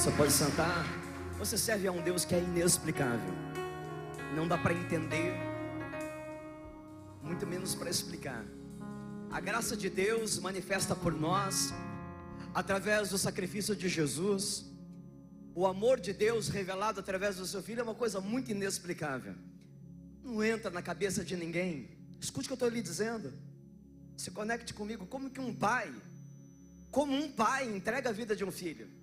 Você pode sentar. Você serve a um Deus que é inexplicável. Não dá para entender, muito menos para explicar. A graça de Deus manifesta por nós através do sacrifício de Jesus. O amor de Deus revelado através do seu Filho é uma coisa muito inexplicável. Não entra na cabeça de ninguém. Escute o que eu estou lhe dizendo. Se conecte comigo. Como um pai entrega a vida de um filho.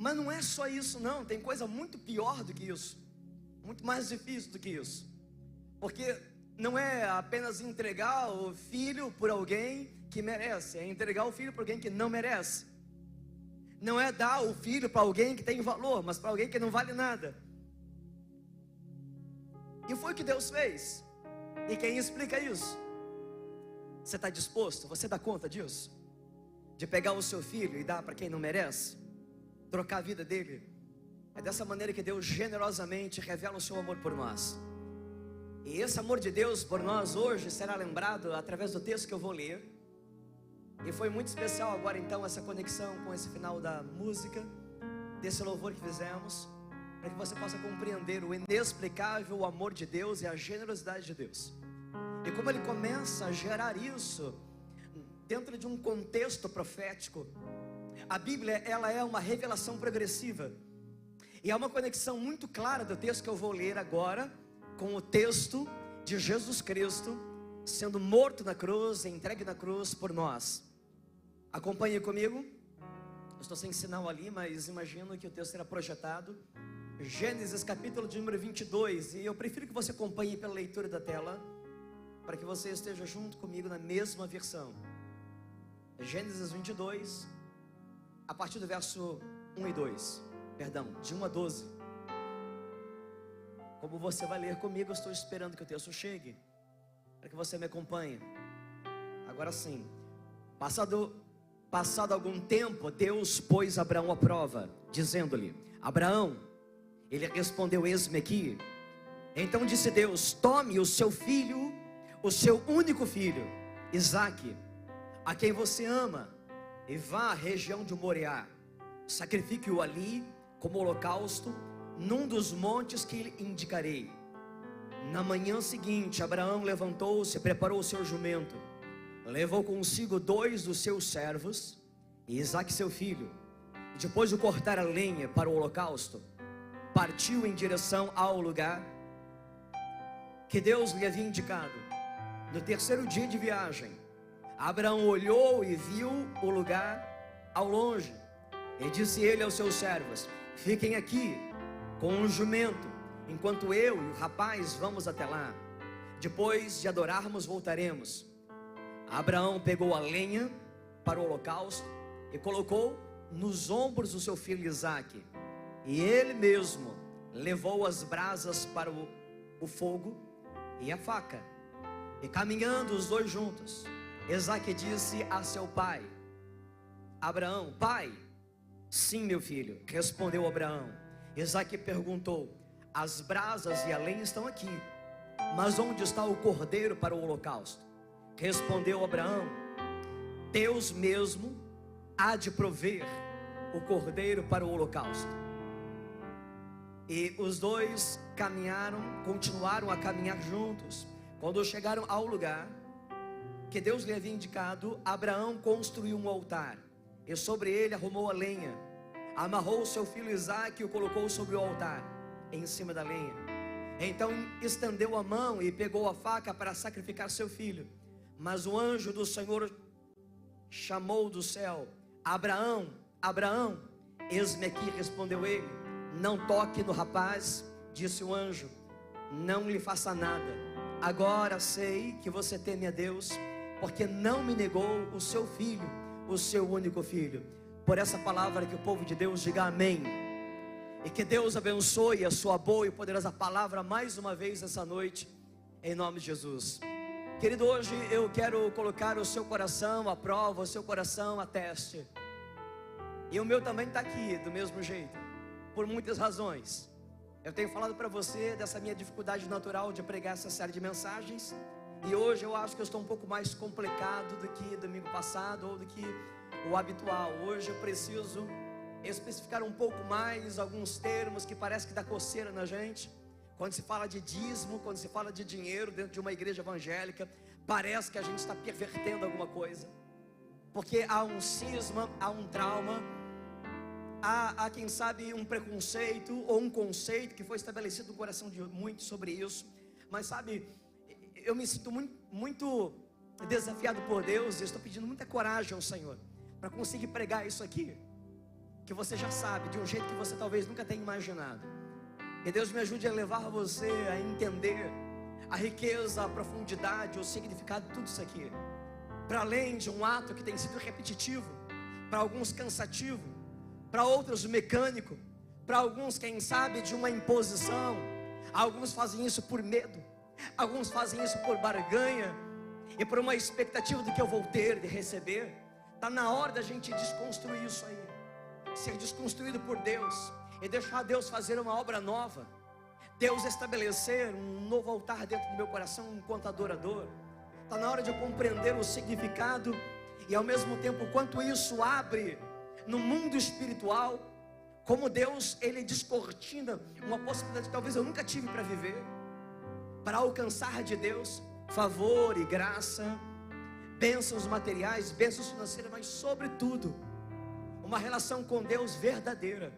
Mas não é só isso não. Tem coisa muito pior do que isso. Muito mais difícil do que isso. Porque não é apenas entregar o filho por alguém que merece. É entregar o filho para alguém que não merece. Não é dar o filho para alguém que tem valor, mas para alguém que não vale nada. E foi o que Deus fez. E quem explica isso? Você está disposto? Você dá conta disso? De pegar o seu filho e dar para quem não merece? Trocar a vida dele? É dessa maneira que Deus generosamente revela o seu amor por nós. E esse amor de Deus por nós hoje será lembrado através do texto que eu vou ler. E foi muito especial agora então essa conexão com esse final da música, desse louvor que fizemos, para que você possa compreender o inexplicável amor de Deus e a generosidade de Deus. E como Ele começa a gerar isso dentro de um contexto profético. A Bíblia, ela é uma revelação progressiva. E há uma conexão muito clara do texto que eu vou ler agora com o texto de Jesus Cristo sendo morto na cruz, entregue na cruz por nós. Acompanhe comigo. Eu estou sem sinal ali, mas imagino que o texto será projetado. Gênesis capítulo de número 22. E eu prefiro que você acompanhe pela leitura da tela, para que você esteja junto comigo na mesma versão. Gênesis 22, a partir do verso 1 e 2. Perdão, de 1 a 12. Como você vai ler comigo, eu estou esperando que o texto chegue, para que você me acompanhe. Agora sim. Passado algum tempo, Deus pôs Abraão à prova, dizendo-lhe: Abraão. Ele respondeu: eis-me aqui. Então disse Deus: tome o seu filho, o seu único filho, Isaque, a quem você ama, e vá à região de Moriá. Sacrifique-o ali como holocausto, num dos montes que lhe indicarei. Na manhã seguinte, Abraão levantou-se e preparou o seu jumento. Levou consigo 2 dos seus servos e Isaque seu filho. E depois de cortar a lenha para o holocausto, partiu em direção ao lugar que Deus lhe havia indicado. No 3º dia de viagem, Abraão olhou e viu o lugar ao longe. E disse ele aos seus servos: fiquem aqui com o jumento, enquanto eu e o rapaz vamos até lá. Depois de adorarmos, voltaremos. Abraão pegou a lenha para o holocausto e colocou nos ombros do seu filho Isaque. E ele mesmo levou as brasas para o fogo e a faca. E caminhando os dois juntos, Isaque disse a seu pai: Abraão, pai? Sim, meu filho, respondeu Abraão. Isaque perguntou: as brasas e a lenha estão aqui, mas onde está o cordeiro para o holocausto? Respondeu Abraão: Deus mesmo há de prover o cordeiro para o holocausto. E os dois continuaram a caminhar juntos. Quando chegaram ao lugar que Deus lhe havia indicado, Abraão construiu um altar, e sobre ele arrumou a lenha, amarrou o seu filho Isaque e o colocou sobre o altar, em cima da lenha. Então estendeu a mão e pegou a faca para sacrificar seu filho. Mas o anjo do Senhor chamou do céu: Abraão, Abraão. Eis-me aqui, respondeu ele. Não toque no rapaz, disse o anjo, não lhe faça nada. Agora sei que você teme a Deus, porque não me negou o seu filho, o seu único filho. Por essa palavra que o povo de Deus diga amém. E que Deus abençoe a sua boa e poderosa palavra mais uma vez essa noite, em nome de Jesus. Querido, hoje eu quero colocar o seu coração à prova, o seu coração a teste. E o meu também está aqui, do mesmo jeito, por muitas razões. Eu tenho falado para você dessa minha dificuldade natural de pregar essa série de mensagens. E hoje eu acho que eu estou um pouco mais complicado do que domingo passado, ou do que o habitual. Hoje eu preciso especificar um pouco mais alguns termos que parece que dá coceira na gente. Quando se fala de dízimo, quando se fala de dinheiro dentro de uma igreja evangélica, parece que a gente está pervertendo alguma coisa, porque há um cisma, há um trauma, há quem sabe um preconceito ou um conceito que foi estabelecido no coração de muitos sobre isso. Mas sabe, eu me sinto muito desafiado por Deus, e estou pedindo muita coragem ao Senhor para conseguir pregar isso aqui, que você já sabe, de um jeito que você talvez nunca tenha imaginado. Que Deus me ajude a levar você a entender a riqueza, a profundidade, o significado de tudo isso aqui, para além de um ato que tem sido repetitivo, para alguns cansativo, para outros mecânico, para alguns quem sabe de uma imposição. Alguns fazem isso por medo, alguns fazem isso por barganha e por uma expectativa do que eu vou ter, de receber. Está na hora da gente desconstruir isso aí, ser desconstruído por Deus e deixar Deus fazer uma obra nova, Deus estabelecer um novo altar dentro do meu coração enquanto adorador. Está na hora de eu compreender o significado e ao mesmo tempo quanto isso abre no mundo espiritual, como Deus, Ele descortina uma possibilidade que talvez eu nunca tive para viver, para alcançar de Deus favor e graça, bênçãos materiais, bênçãos financeiras, mas sobretudo uma relação com Deus verdadeira,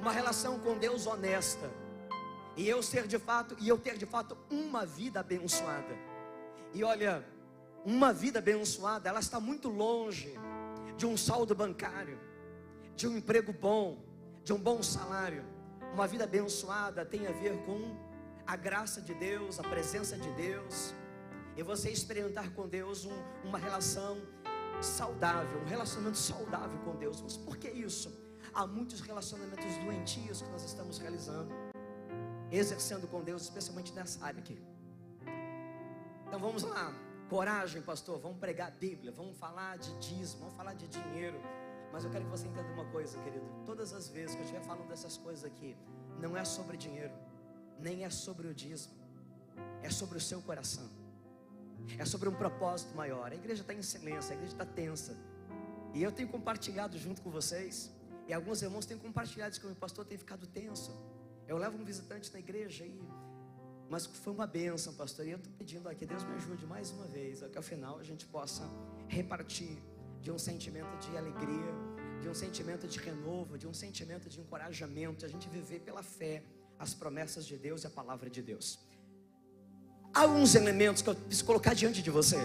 uma relação com Deus honesta, e eu ter de fato uma vida abençoada. E olha, uma vida abençoada, ela está muito longe de um saldo bancário, de um emprego bom, de um bom salário. Uma vida abençoada tem a ver com a graça de Deus, a presença de Deus, e você experimentar com Deus uma relação saudável, um relacionamento saudável com Deus. Mas por que isso? Há muitos relacionamentos doentios que nós estamos realizando, exercendo com Deus, especialmente nessa área aqui. Então vamos lá, coragem, pastor, vamos pregar a Bíblia, vamos falar de dízimo, vamos falar de dinheiro. Mas eu quero que você entenda uma coisa, querido. Todas as vezes que eu estiver falando dessas coisas aqui, não é sobre dinheiro, nem é sobre o dízimo, é sobre o seu coração, é sobre um propósito maior. A igreja está em silêncio, a igreja está tensa, e eu tenho compartilhado junto com vocês, e alguns irmãos têm compartilhado isso, que o pastor tem ficado tenso. Eu levo um visitante na igreja aí, mas foi uma bênção, pastor, e eu estou pedindo que Deus me ajude mais uma vez, que ao final a gente possa repartir de um sentimento de alegria, de um sentimento de renovo, de um sentimento de encorajamento, a gente viver pela fé as promessas de Deus e a palavra de Deus. Há alguns elementos que eu preciso colocar diante de você,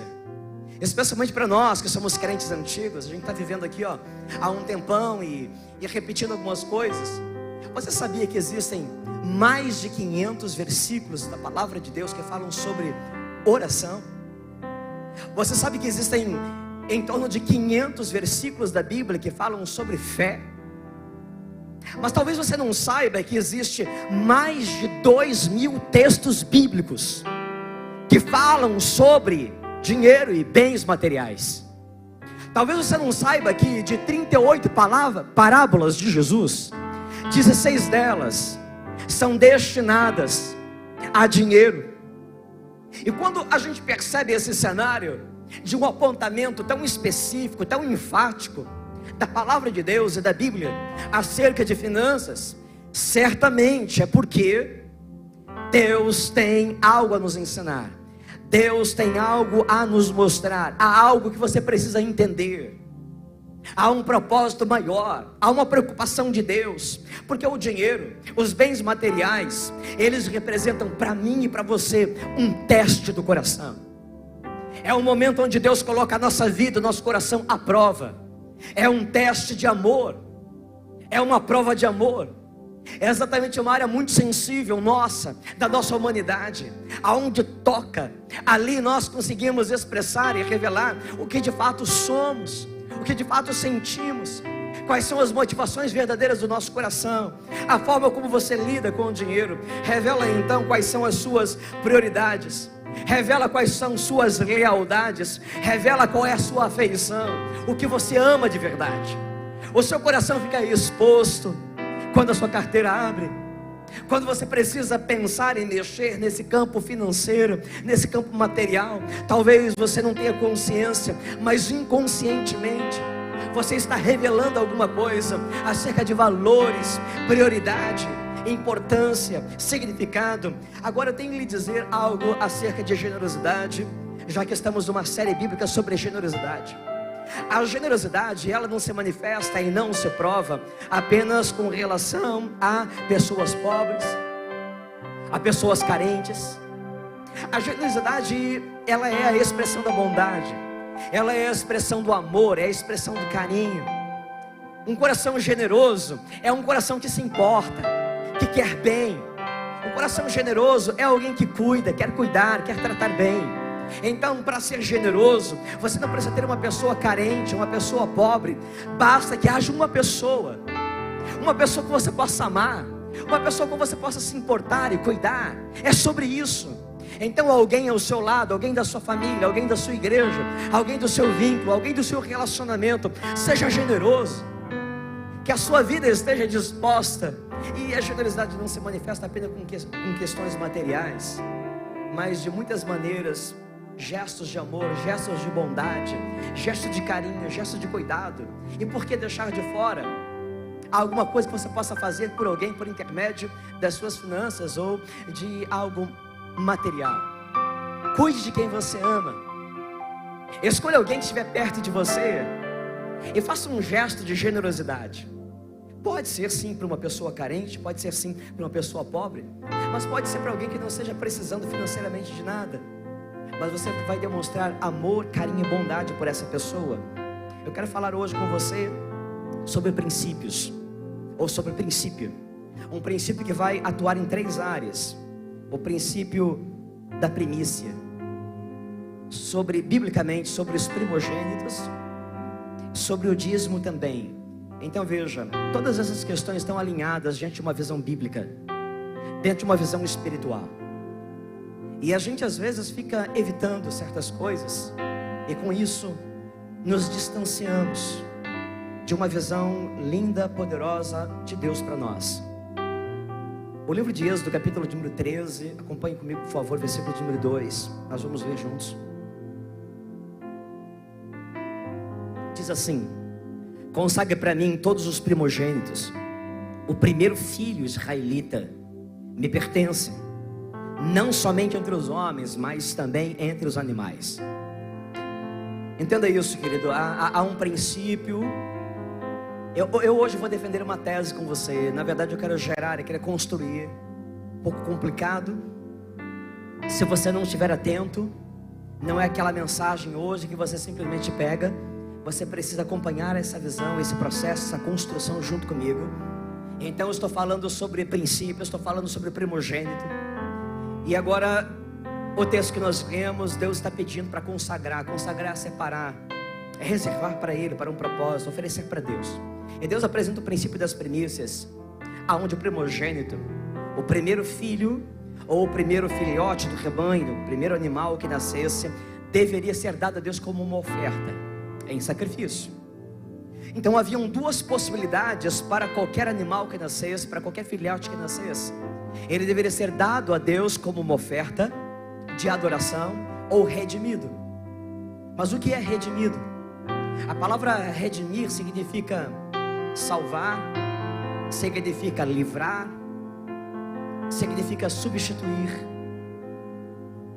especialmente para nós que somos crentes antigos. A gente está vivendo aqui há um tempão e repetindo algumas coisas. Você sabia que existem mais de 500 versículos da palavra de Deus que falam sobre oração? Você sabe que existem em torno de 500 versículos da Bíblia que falam sobre fé? Mas talvez você não saiba que existe mais de 2.000 textos bíblicos que falam sobre dinheiro e bens materiais. Talvez você não saiba que de 38 parábolas de Jesus, 16 delas são destinadas a dinheiro. E quando a gente percebe esse cenário de um apontamento tão específico, tão enfático da palavra de Deus e da Bíblia acerca de finanças, certamente é porque Deus tem algo a nos ensinar, Deus tem algo a nos mostrar, há algo que você precisa entender, há um propósito maior, há uma preocupação de Deus, porque o dinheiro, os bens materiais, eles representam para mim e para você um teste do coração. É um momento onde Deus coloca a nossa vida, o nosso coração à prova. É um teste de amor, é uma prova de amor. É exatamente uma área muito sensível nossa, da nossa humanidade, aonde toca, ali nós conseguimos expressar e revelar o que de fato somos, o que de fato sentimos, quais são as motivações verdadeiras do nosso coração. A forma como você lida com o dinheiro revela então quais são as suas prioridades, revela quais são suas lealdades, revela qual é a sua afeição, o que você ama de verdade. O seu coração fica exposto quando a sua carteira abre, quando você precisa pensar em mexer nesse campo financeiro, nesse campo material. Talvez você não tenha consciência, mas inconscientemente Você está revelando alguma coisa acerca de valores, prioridade, importância, significado. Agora eu tenho que lhe dizer algo acerca de generosidade, já que estamos numa série bíblica sobre generosidade. A generosidade, ela não se manifesta e não se prova apenas com relação a pessoas pobres, a pessoas carentes. A generosidade, ela é a expressão da bondade, ela é a expressão do amor, é a expressão do carinho. Um coração generoso é um coração que se importa, que quer bem. Um coração generoso é alguém que cuida, quer cuidar, quer tratar bem. Então, para ser generoso, você não precisa ter uma pessoa carente, uma pessoa pobre. Basta que haja uma pessoa que você possa amar, uma pessoa com você possa se importar e cuidar. É sobre isso. Então alguém ao seu lado, alguém da sua família, alguém da sua igreja, alguém do seu vínculo, alguém do seu relacionamento, seja generoso, que a sua vida esteja disposta. E a generosidade não se manifesta apenas com questões materiais, mas de muitas maneiras, gestos de amor, gestos de bondade, gestos de carinho, gestos de cuidado. E por que deixar de fora alguma coisa que você possa fazer por alguém, por intermédio das suas finanças ou de algo material? Cuide de quem você ama. Escolha alguém que estiver perto de você e faça um gesto de generosidade. Pode ser sim para uma pessoa carente, pode ser sim para uma pessoa pobre, mas pode ser para alguém que não esteja precisando financeiramente de nada, mas você vai demonstrar amor, carinho e bondade por essa pessoa. Eu quero falar hoje com você sobre princípios, ou sobre princípio. Um princípio que vai atuar em 3 áreas. O princípio da primícia, biblicamente, sobre os primogênitos, sobre o dízimo também. Então veja, todas essas questões estão alinhadas diante de uma visão bíblica, dentro de uma visão espiritual. E a gente às vezes fica evitando certas coisas, e com isso nos distanciamos de uma visão linda, poderosa de Deus para nós. O livro de Êxodo, capítulo número 13, acompanhe comigo por favor, versículo número 2, nós vamos ler juntos. Diz assim: consagre para mim todos os primogênitos, o primeiro filho israelita me pertence, não somente entre os homens, mas também entre os animais. Entenda isso, querido. Há um princípio. Eu hoje vou defender uma tese com você. Na verdade eu quero gerar, eu quero construir. Um pouco complicado. Se você não estiver atento, não é aquela mensagem hoje que você simplesmente pega. Você precisa acompanhar essa visão, esse processo, essa construção junto comigo. Então eu estou falando sobre princípios, estou falando sobre primogênito. E agora, o texto que nós lemos, Deus está pedindo para consagrar. Consagrar é separar, é reservar para Ele, para um propósito, oferecer para Deus. E Deus apresenta o princípio das primícias, aonde o primogênito, o primeiro filho, ou o primeiro filhote do rebanho, o primeiro animal que nascesse, deveria ser dado a Deus como uma oferta, em sacrifício. Então haviam 2 possibilidades para qualquer animal que nascesse, para qualquer filhote que nascesse. Ele deveria ser dado a Deus como uma oferta de adoração ou redimido. Mas o que é redimido? A palavra redimir significa salvar, significa livrar, significa substituir.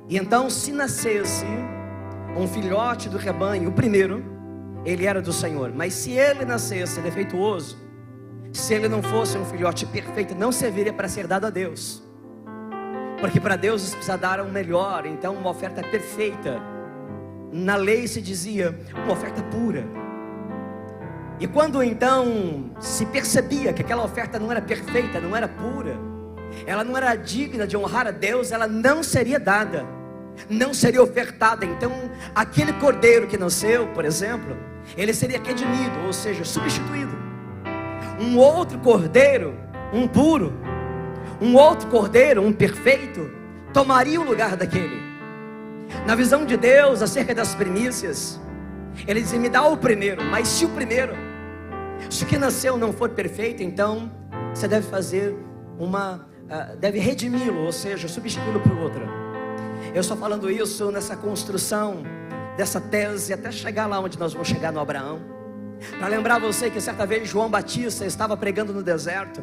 E então, se nascesse um filhote do rebanho, o primeiro, ele era do Senhor. Mas se ele nascesse defeituoso, se ele não fosse um filhote perfeito, não serviria para ser dado a Deus, porque para Deus precisa dar um melhor. Então uma oferta perfeita, na lei se dizia uma oferta pura. E quando então se percebia que aquela oferta não era perfeita, não era pura, ela não era digna de honrar a Deus, ela não seria dada, não seria ofertada. Então aquele cordeiro que nasceu, por exemplo, ele seria redimido, ou seja, substituído. Um outro cordeiro, um puro, um outro cordeiro, um perfeito, tomaria o lugar daquele. Na visão de Deus acerca das primícias, Ele dizia: me dá o primeiro. Mas se o primeiro, se o que nasceu não for perfeito, então você deve fazer deve redimi-lo, ou seja, substituí-lo por outro. Eu estou falando isso nessa construção dessa tese, até chegar lá onde nós vamos chegar no Abraão. Para lembrar você que certa vez João Batista estava pregando no deserto,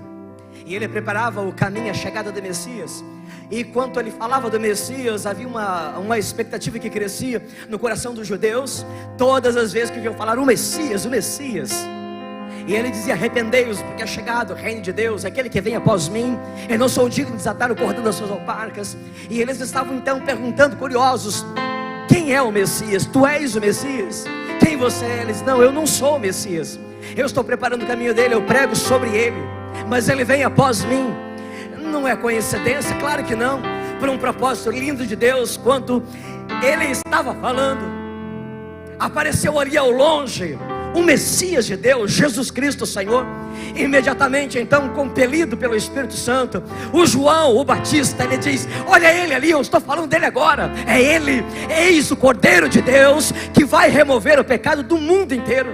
e ele preparava o caminho, a chegada do Messias. E enquanto ele falava do Messias, havia uma expectativa que crescia no coração dos judeus. Todas as vezes que vinham falar o Messias, e ele dizia: arrependei-vos, porque é chegado o reino de Deus, aquele que vem após mim, eu não sou digno de desatar o cordão das suas alparcas. E eles estavam então perguntando, curiosos: quem é o Messias? Tu és o Messias? Quem você é? Eles: não, eu não sou o Messias, eu estou preparando o caminho dele, eu prego sobre ele, mas ele vem após mim. Não é coincidência? Claro que não. Por um propósito lindo de Deus, quando ele estava falando, apareceu ali ao longe o Messias de Deus, Jesus Cristo Senhor. Imediatamente então, compelido pelo Espírito Santo, o João, o Batista, ele diz: olha ele ali, eu estou falando dele agora. É ele, eis o Cordeiro de Deus, que vai remover o pecado do mundo inteiro.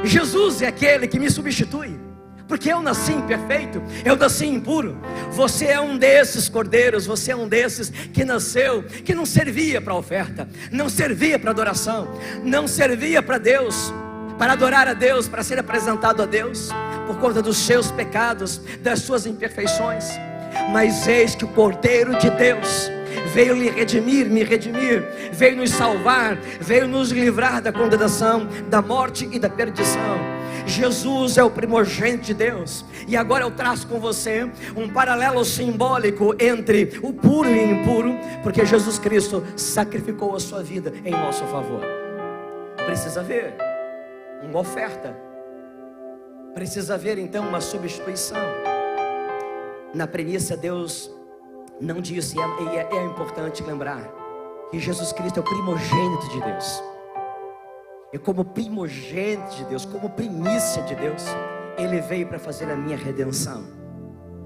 Jesus é aquele que me substitui, porque eu nasci imperfeito, eu nasci impuro. Você é um desses cordeiros, você é um desses que nasceu, que não servia para oferta, não servia para adoração, não servia para Deus, para adorar a Deus, para ser apresentado a Deus, por conta dos seus pecados, das suas imperfeições. Mas eis que o Cordeiro de Deus veio lhe redimir, me redimir, veio nos salvar, veio nos livrar da condenação, da morte e da perdição. Jesus é o primogênito de Deus. E agora eu traço com você um paralelo simbólico entre o puro e o impuro, porque Jesus Cristo sacrificou a sua vida em nosso favor. Precisa haver uma oferta, precisa haver então uma substituição. Na premissa, Deus não disse, e é importante lembrar, que Jesus Cristo é o primogênito de Deus. E como primogênito de Deus, como primícia de Deus, Ele veio para fazer a minha redenção.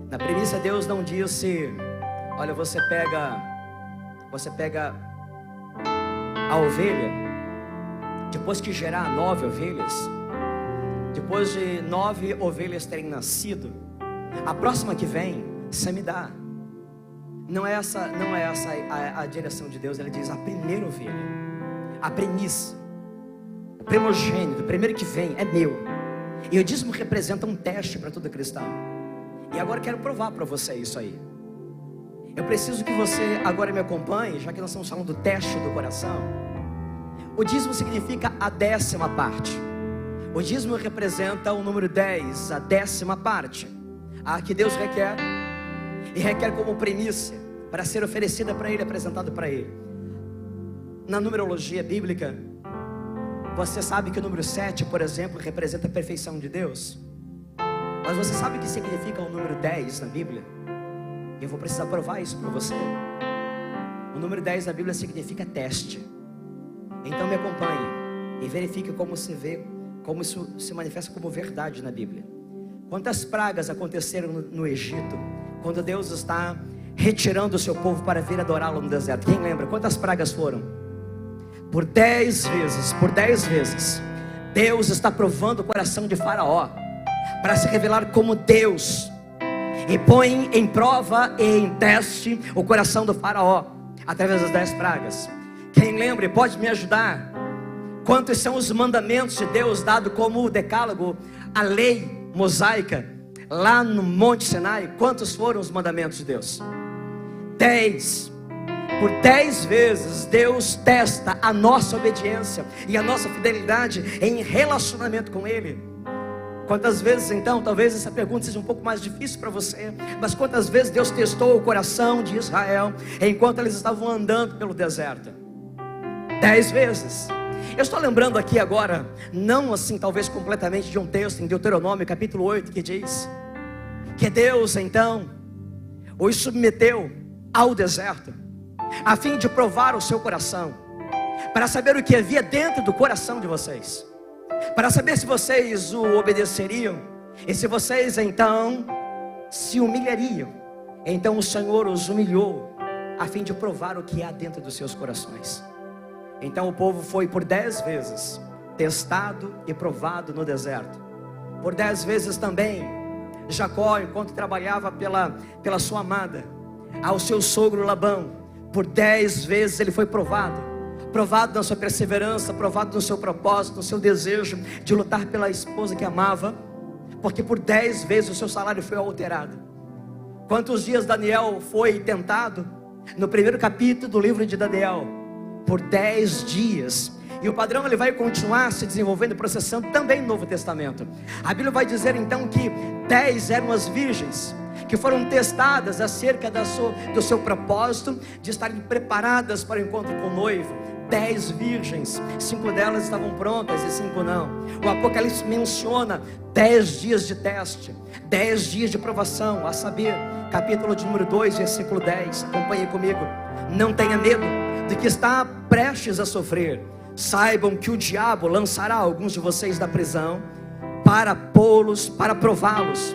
Na premissa, Deus não disse: olha, você pega a ovelha, depois que gerar 9 ovelhas, depois de 9 ovelhas terem nascido, a próxima que vem, você me dá. Não é essa a direção de Deus. Ele diz: a primeira ovelha, a primícia, o primogênito, o primeiro que vem é meu. E o dízimo representa um teste para todo cristão. E agora eu quero provar para você isso aí. Eu preciso que você agora me acompanhe, já que nós estamos falando do teste do coração. O dízimo significa a 10ª parte. O dízimo representa o número 10, a 10ª parte, a que Deus requer, e requer como primícia, para ser oferecida para Ele, apresentada para Ele. Na numerologia bíblica, você sabe que o número 7, por exemplo, representa a perfeição de Deus. Mas você sabe o que significa o número 10 na Bíblia? Eu vou precisar provar isso para você. O número 10 na Bíblia significa teste. Então me acompanhe e verifique como se vê, como isso se manifesta como verdade na Bíblia. Quantas pragas aconteceram no Egito, quando Deus está retirando o seu povo para vir adorá-lo no deserto? Quem lembra? Quantas pragas foram? Por 10 vezes, Deus está provando o coração de Faraó, para se revelar como Deus, e põe em prova e em teste o coração do Faraó, através das 10 pragas. Quem lembra pode me ajudar? Quantos são os mandamentos de Deus, dado como o decálogo, a lei mosaica, lá no Monte Sinai? Quantos foram os mandamentos de Deus? 10. Por 10 vezes Deus testa a nossa obediência e a nossa fidelidade em relacionamento com Ele. Quantas vezes então, talvez essa pergunta seja um pouco mais difícil para você, mas quantas vezes Deus testou o coração de Israel enquanto eles estavam andando pelo deserto? 10 vezes. Eu estou lembrando aqui agora, não assim talvez completamente, de um texto em Deuteronômio capítulo 8, que diz que Deus então os submeteu ao deserto, a fim de provar o seu coração, para saber o que havia dentro do coração de vocês, para saber se vocês o obedeceriam, e se vocês então se humilhariam. Então o Senhor os humilhou, a fim de provar o que há dentro dos seus corações. Então o povo foi por 10 vezes testado e provado no deserto. Por 10 vezes também Jacó, enquanto trabalhava pela sua amada, ao seu sogro Labão, por 10 vezes ele foi provado. provado na sua perseverança, provado no seu propósito, no seu desejo de lutar pela esposa que amava, porque por 10 vezes o seu salário foi alterado. Quantos dias Daniel foi tentado? No primeiro capítulo do livro de Daniel, por 10 dias. E o padrão ele vai continuar se desenvolvendo e processando também no Novo Testamento. A Bíblia vai dizer então que 10 eram as virgens que foram testadas acerca do seu propósito, de estarem preparadas para o encontro com o noivo. 10 virgens, 5 delas estavam prontas e 5 não. O Apocalipse menciona 10 dias de teste, 10 dias de provação, a saber, capítulo de número 2, versículo 10. Acompanhe comigo. Não tenha medo do que está prestes a sofrer. Saibam que o diabo lançará alguns de vocês da prisão para pô-los, para prová-los,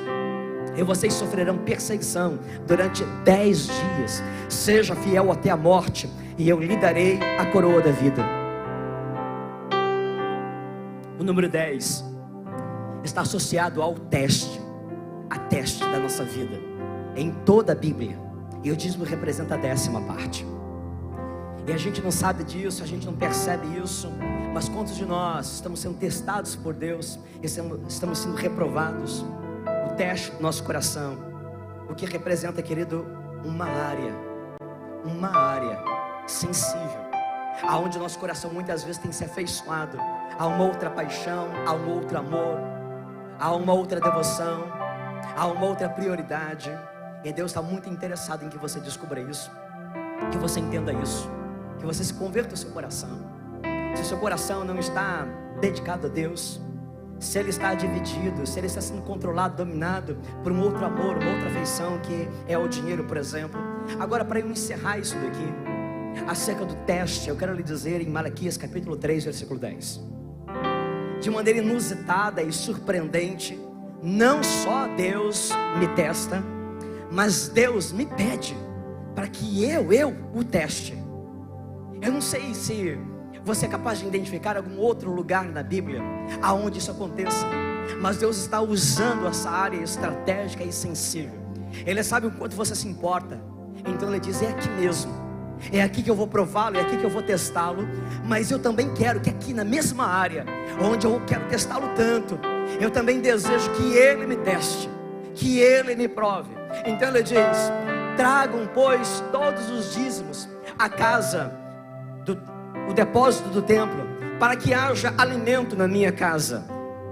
e vocês sofrerão perseguição durante 10 dias. Seja fiel até a morte, e eu lhe darei a coroa da vida. O número 10 está associado ao teste, a teste da nossa vida. Em toda a Bíblia, e o dízimo representa a 10ª parte. E a gente não sabe disso, a gente não percebe isso, mas quantos de nós estamos sendo testados por Deus e estamos sendo reprovados? O teste do nosso coração, o que representa, querido, uma área sensível, aonde o nosso coração muitas vezes tem se afeiçoado a uma outra paixão, a um outro amor, a uma outra devoção, a uma outra prioridade. E Deus está muito interessado em que você descubra isso, que você entenda isso, que você se converta o seu coração. Se o seu coração não está dedicado a Deus, se ele está dividido, se ele está sendo controlado, dominado por um outro amor, uma outra afeição, que é o dinheiro, por exemplo. Agora, para eu encerrar isso daqui, acerca do teste, eu quero lhe dizer em Malaquias capítulo 3, versículo 10, de maneira inusitada e surpreendente, não só Deus me testa, mas Deus me pede para que eu o teste. Eu não sei se você é capaz de identificar algum outro lugar na Bíblia aonde isso aconteça, mas Deus está usando essa área estratégica e sensível. Ele sabe o quanto você se importa, então Ele diz: é aqui mesmo, é aqui que eu vou prová-lo, é aqui que eu vou testá-lo. Mas eu também quero que aqui na mesma área onde eu quero testá-lo tanto, eu também desejo que Ele me teste, que Ele me prove. Então Ele diz: tragam, pois, todos os dízimos à casa o depósito do templo, para que haja alimento na minha casa.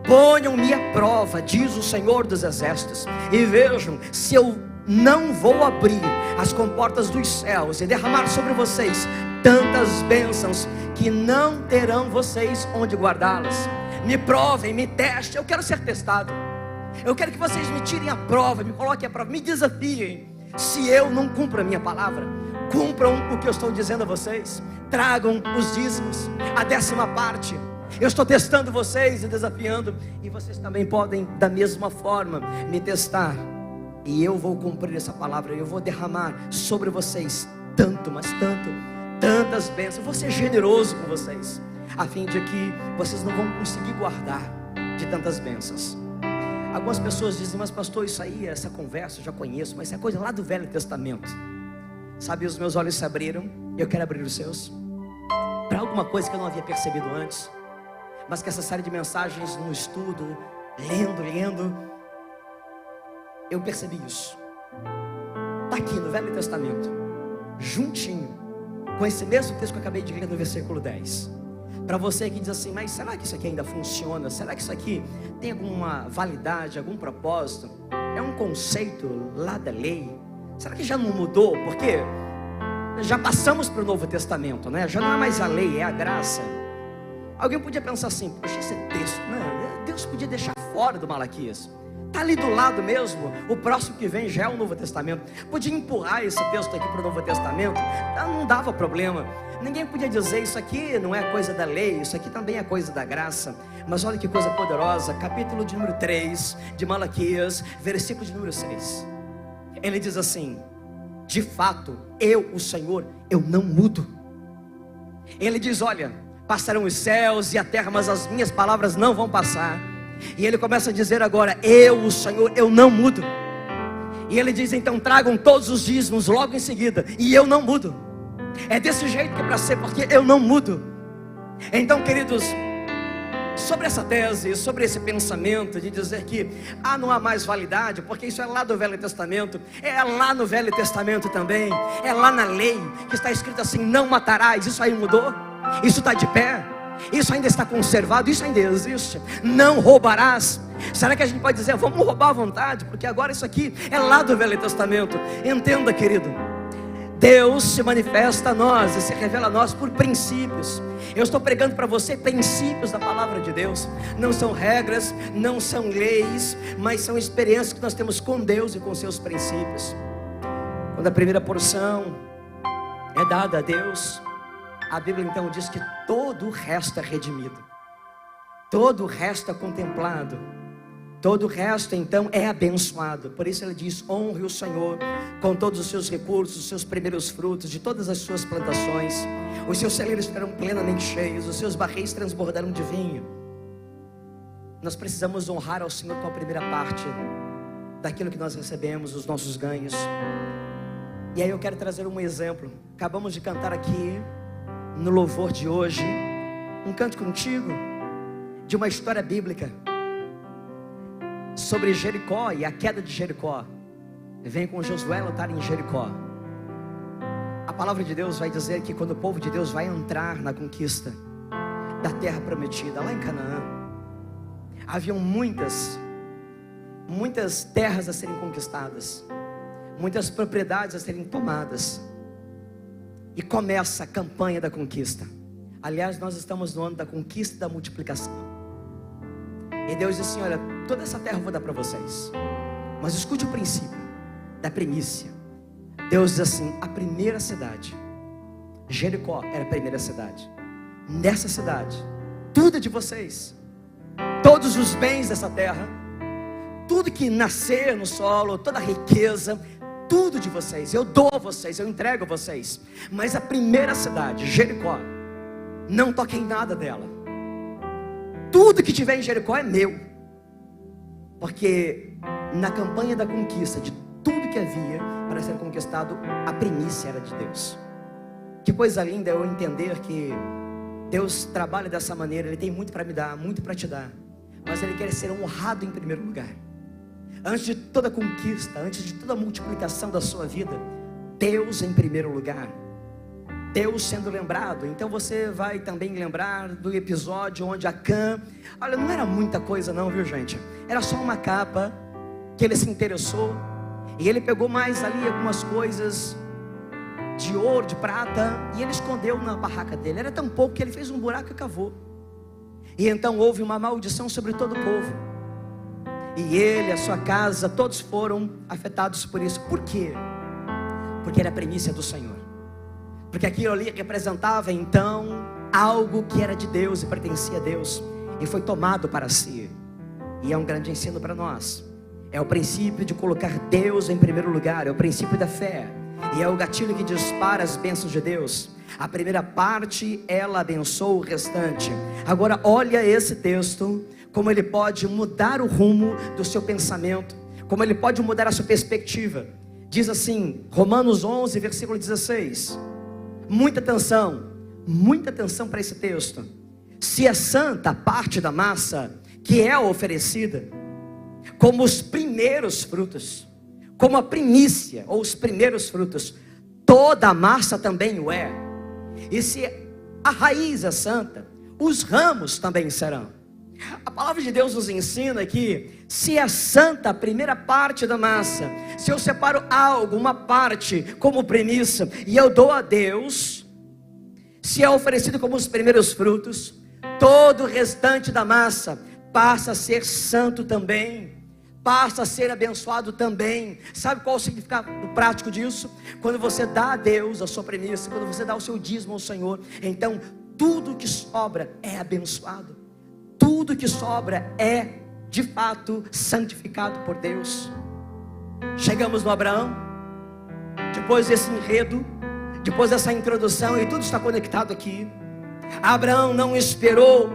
Ponham-me à prova, diz o Senhor dos Exércitos, e vejam se eu não vou abrir as comportas dos céus e derramar sobre vocês tantas bênçãos que não terão vocês onde guardá-las. Me provem, me testem. Eu quero ser testado. Eu quero que vocês me tirem a prova, me coloquem a prova, me desafiem. Se eu não cumpro a minha palavra, cumpram o que eu estou dizendo a vocês. Tragam os dízimos, a 10ª parte. Eu estou testando vocês e desafiando, e vocês também podem da mesma forma me testar, e eu vou cumprir essa palavra. Eu vou derramar sobre vocês tanto, mas tantas bênçãos. Eu vou ser generoso com vocês, a fim de que vocês não vão conseguir guardar de tantas bênçãos. Algumas pessoas dizem: mas pastor, isso aí, essa conversa eu já conheço, mas isso é coisa lá do Velho Testamento. Sabe, os meus olhos se abriram, eu quero abrir os seus para alguma coisa que eu não havia percebido antes, mas que essa série de mensagens no estudo, lendo, eu percebi isso. Está aqui no Velho Testamento, juntinho com esse mesmo texto que eu acabei de ler no versículo 10. Para você que diz assim: mas será que isso aqui ainda funciona? Será que isso aqui tem alguma validade, algum propósito? É um conceito lá da lei? Será que já não mudou? Porque já passamos para o Novo Testamento, né? Já não é mais a lei, é a graça. Alguém podia pensar assim: poxa, esse texto, né? Deus podia deixar fora do Malaquias. Está ali do lado mesmo, o próximo que vem já é o Novo Testamento. Podia empurrar esse texto aqui para o Novo Testamento, não dava problema. Ninguém podia dizer: isso aqui não é coisa da lei, isso aqui também é coisa da graça. Mas olha que coisa poderosa, capítulo de número 3 de Malaquias, versículo de número 6. Ele diz assim: de fato, eu, o Senhor, eu não mudo. Ele diz: olha, passarão os céus e a terra, mas as minhas palavras não vão passar. E ele começa a dizer agora: eu, o Senhor, eu não mudo. E ele diz: então tragam todos os dízimos logo em seguida, e eu não mudo. É desse jeito que é para ser, porque eu não mudo. Então, queridos, sobre essa tese, sobre esse pensamento de dizer que não há mais validade, porque isso é lá do Velho Testamento, é lá no Velho Testamento também, é lá na lei que está escrito assim: não matarás. Isso aí mudou? Isso está de pé? Isso ainda está conservado? Isso ainda existe? Não roubarás. Será que a gente pode dizer, vamos roubar à vontade? Porque agora isso aqui é lá do Velho Testamento. Entenda, querido, Deus se manifesta a nós e se revela a nós por princípios. Eu estou pregando para você princípios da palavra de Deus. Não são regras, não são leis, mas são experiências que nós temos com Deus e com seus princípios. Quando a primeira porção é dada a Deus, a Bíblia então diz que todo o resto é redimido, todo o resto é contemplado, todo o resto então é abençoado. Por isso ele diz: honre o Senhor com todos os seus recursos, os seus primeiros frutos de todas as suas plantações. Os seus celeiros estarão plenamente cheios, os seus barris transbordarão de vinho. Nós precisamos honrar ao Senhor com a primeira parte daquilo que nós recebemos, os nossos ganhos. E aí eu quero trazer um exemplo. Acabamos de cantar aqui no louvor de hoje um cântico antigo de uma história bíblica sobre Jericó e a queda de Jericó. Vem com Josué lutar em Jericó. A palavra de Deus vai dizer que quando o povo de Deus vai entrar na conquista da terra prometida, lá em Canaã, haviam muitas terras a serem conquistadas, muitas propriedades a serem tomadas. E começa a campanha da conquista. Aliás, nós estamos no ano da conquista e da multiplicação. E Deus diz assim: olha, toda essa terra eu vou dar para vocês, mas escute o princípio da primícia. Deus diz assim: a primeira cidade, Jericó, era a primeira cidade. Nessa cidade, tudo é de vocês. Todos os bens dessa terra, tudo que nascer no solo, toda a riqueza, tudo de vocês, eu dou a vocês, eu entrego a vocês. Mas a primeira cidade, Jericó, não toquem nada dela. Tudo que tiver em Jericó é meu. Porque na campanha da conquista de tudo que havia para ser conquistado, a primícia era de Deus. Que coisa linda eu entender que Deus trabalha dessa maneira. Ele tem muito para me dar, muito para te dar, mas Ele quer ser honrado em primeiro lugar. Antes de toda conquista, antes de toda multiplicação da sua vida, Deus em primeiro lugar. Deus sendo lembrado. Então você vai também lembrar do episódio onde Acã, olha, não era muita coisa não, viu gente? Era só uma capa que ele se interessou, e ele pegou mais ali algumas coisas de ouro, de prata, e ele escondeu na barraca dele. Era tão pouco que ele fez um buraco e cavou. E então houve uma maldição sobre todo o povo. E ele, a sua casa, todos foram afetados por isso. Por quê? Porque era a primícia do Senhor. Porque aquilo ali representava então algo que era de Deus e pertencia a Deus, e foi tomado para si. E é um grande ensino para nós. É o princípio de colocar Deus em primeiro lugar. É o princípio da fé. E é o gatilho que dispara as bênçãos de Deus. A primeira parte, ela abençoa o restante. Agora olha esse texto, como ele pode mudar o rumo do seu pensamento, como ele pode mudar a sua perspectiva. Diz assim, Romanos 11, versículo 16. Muita atenção para esse texto. Se é santa a parte da massa que é oferecida, como os primeiros frutos, como a primícia ou os primeiros frutos, toda a massa também o é. E se a raiz é santa, os ramos também serão. A palavra de Deus nos ensina que se é santa a primeira parte da massa, se eu separo algo, uma parte como premissa, e eu dou a Deus, se é oferecido como os primeiros frutos, todo o restante da massa passa a ser santo também, passa a ser abençoado também. Sabe qual é o significado prático disso? Quando você dá a Deus a sua premissa, quando você dá o seu dízimo ao Senhor, então tudo que sobra é abençoado. Tudo que sobra é, de fato, santificado por Deus. Chegamos no Abraão, depois desse enredo, depois dessa introdução, e tudo está conectado aqui. Abraão não esperou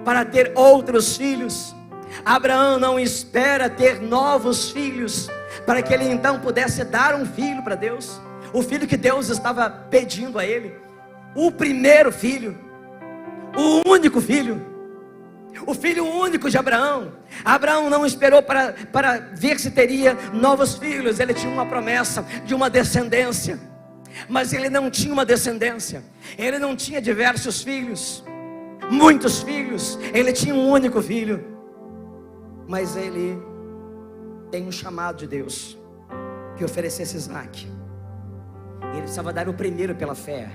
para ter outros filhos. Abraão não espera ter novos filhos, para que ele então pudesse dar um filho para Deus. o filho que Deus estava pedindo a ele, o primeiro filho, o único filho, o filho único de Abraão. Abraão não esperou para ver se teria novos filhos. Ele tinha uma promessa de uma descendência, mas ele não tinha uma descendência. Ele não tinha diversos filhos, muitos filhos. Ele tinha um único filho. Mas ele tem um chamado de Deus que oferecesse Isaac. Ele precisava dar o primeiro pela fé,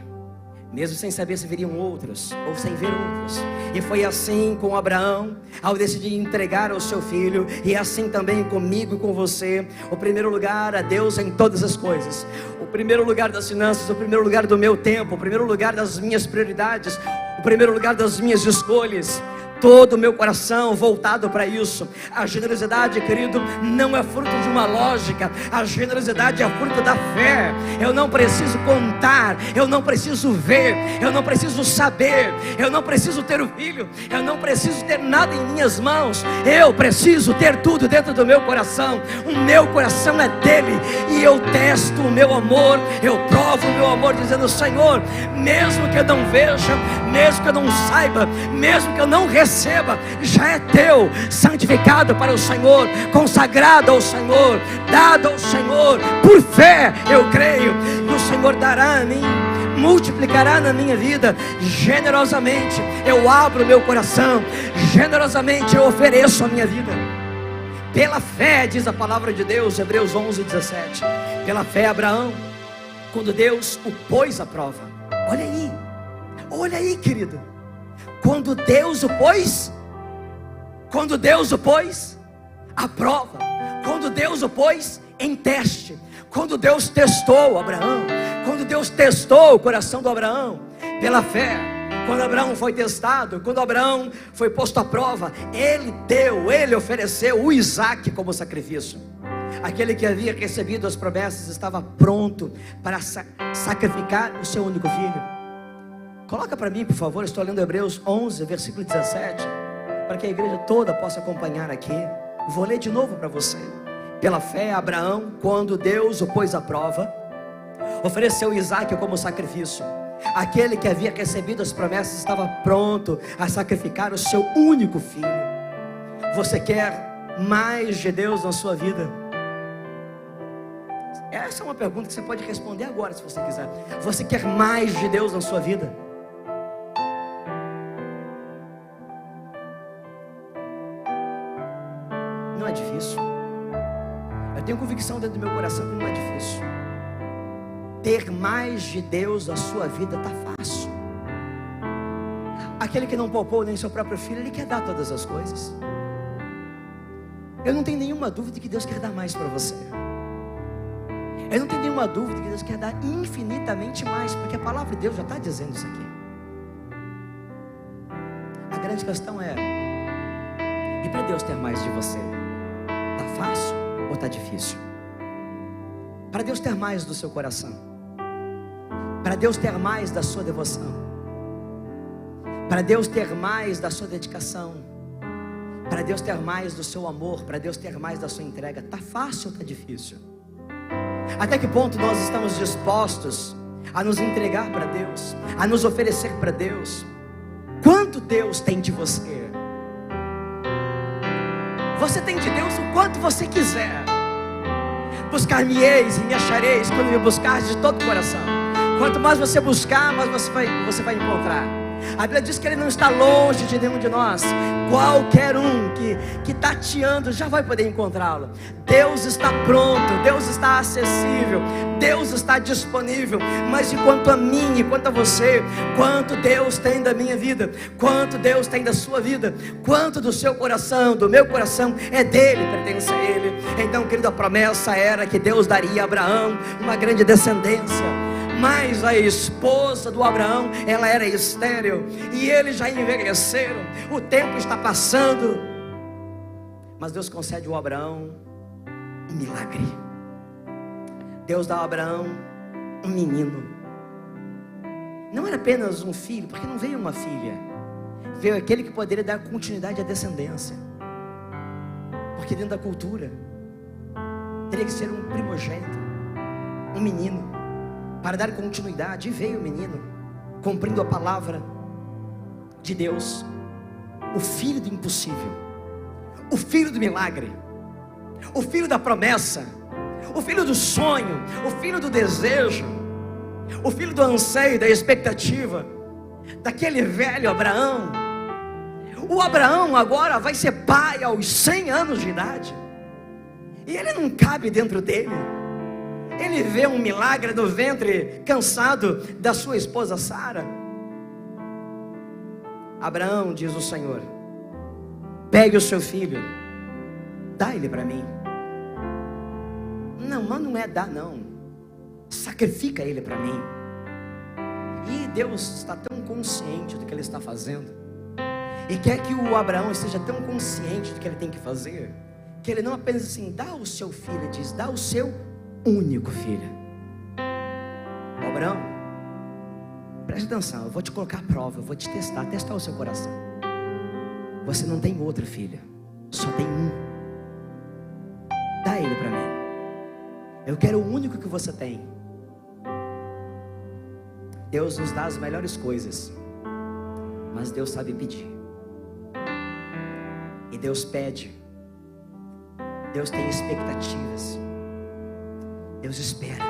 mesmo sem saber se viriam outros, ou sem ver outros. E foi assim com Abraão, ao decidir entregar o seu filho. E assim também comigo e com você. O primeiro lugar a Deus em todas as coisas. O primeiro lugar das finanças, o primeiro lugar do meu tempo, o primeiro lugar das minhas prioridades, o primeiro lugar das minhas escolhas. Todo o meu coração voltado para isso. A generosidade, querido, não é fruto de uma lógica. A generosidade é fruto da fé. Eu não preciso contar, eu não preciso ver, eu não preciso saber, eu não preciso ter o filho, eu não preciso ter nada em minhas mãos. Eu preciso ter tudo dentro do meu coração. O meu coração é dele, e eu testo o meu amor, eu provo o meu amor, dizendo: Senhor, mesmo que eu não veja, mesmo que eu não saiba, mesmo que eu não receba, já é teu, santificado para o Senhor, consagrado ao Senhor, dado ao Senhor. Por fé eu creio que o Senhor dará a mim, multiplicará na minha vida. Generosamente eu abro o meu coração, generosamente eu ofereço a minha vida. Pela fé, diz a palavra de Deus, Hebreus 11:17. Pela fé Abraão, quando Deus o pôs à prova. Olha aí, querido. Quando Deus o pôs à prova, quando Deus o pôs em teste, quando Deus testou Abraão, quando Deus testou o coração do Abraão, pela fé, quando Abraão foi testado, quando Abraão foi posto à prova, ele ofereceu o Isaac como sacrifício. Aquele que havia recebido as promessas estava pronto para sacrificar o seu único filho. Coloca para mim, por favor, estou lendo Hebreus 11, versículo 17, para que a igreja toda possa acompanhar aqui. Vou ler de novo para você. Pela fé, Abraão, quando Deus o pôs à prova, ofereceu Isaac como sacrifício. Aquele que havia recebido as promessas estava pronto a sacrificar o seu único filho. Você quer mais de Deus na sua vida? Essa é uma pergunta que você pode responder agora, se você quiser. Você quer mais de Deus na sua vida? Não é difícil. Eu tenho convicção dentro do meu coração que não é difícil. Ter mais de Deus na sua vida está fácil. Aquele que não poupou nem seu próprio filho, ele quer dar todas as coisas. Eu não tenho nenhuma dúvida que Deus quer dar mais para você. Eu não tenho nenhuma dúvida que Deus quer dar infinitamente mais, porque a palavra de Deus já está dizendo isso aqui. A grande questão é: e para Deus ter mais de você, está fácil ou está difícil? Para Deus ter mais do seu coração, para Deus ter mais da sua devoção, para Deus ter mais da sua dedicação, para Deus ter mais do seu amor, para Deus ter mais da sua entrega, está fácil ou está difícil? Até que ponto nós estamos dispostos a nos entregar para Deus, a nos oferecer para Deus? Quanto Deus tem de você? Você tem de Deus o quanto você quiser. Buscar-me-eis e me achareis quando me buscares de todo o coração. Quanto mais você buscar, mais você vai encontrar. A Bíblia diz que Ele não está longe de nenhum de nós. Qualquer um que tateando já vai poder encontrá-lo. Deus está pronto, Deus está acessível, Deus está disponível. Mas enquanto a mim e quanto a você, quanto Deus tem da minha vida, quanto Deus tem da sua vida, quanto do seu coração, do meu coração, é dele, pertence a Ele. Então, querido, a promessa era que Deus daria a Abraão uma grande descendência. Mas a esposa do Abraão, ela era estéril, e eles já envelheceram, o tempo está passando. Mas Deus concede ao Abraão um milagre. Deus dá a Abraão um menino. Não era apenas um filho, porque não veio uma filha, veio aquele que poderia dar continuidade à descendência. Porque dentro da cultura teria que ser um primogênito, um menino. para dar continuidade. E veio o menino, cumprindo a palavra de Deus, o filho do impossível, o filho do milagre, o filho da promessa, o filho do sonho, o filho do desejo, o filho do anseio, da expectativa, daquele velho Abraão. O Abraão agora vai ser pai aos 100 anos de idade, e ele não cabe dentro dele. Ele vê um milagre no ventre cansado da sua esposa Sara. Abraão, diz o Senhor, pegue o seu filho, dá ele para mim. Não, mas não é dar não, sacrifica ele para mim. E Deus está tão consciente do que ele está fazendo, e quer que o Abraão esteja tão consciente do que ele tem que fazer, que ele não apenas assim, dá o seu filho, ele diz, dá o seu único filho. Ô Abraão, preste atenção, eu vou te colocar à prova, eu vou te testar o seu coração. Você não tem outro filho, só tem um. Dá ele para mim. Eu quero o único que você tem. Deus nos dá as melhores coisas, mas Deus sabe pedir. E Deus pede. Deus tem expectativas. Deus espera.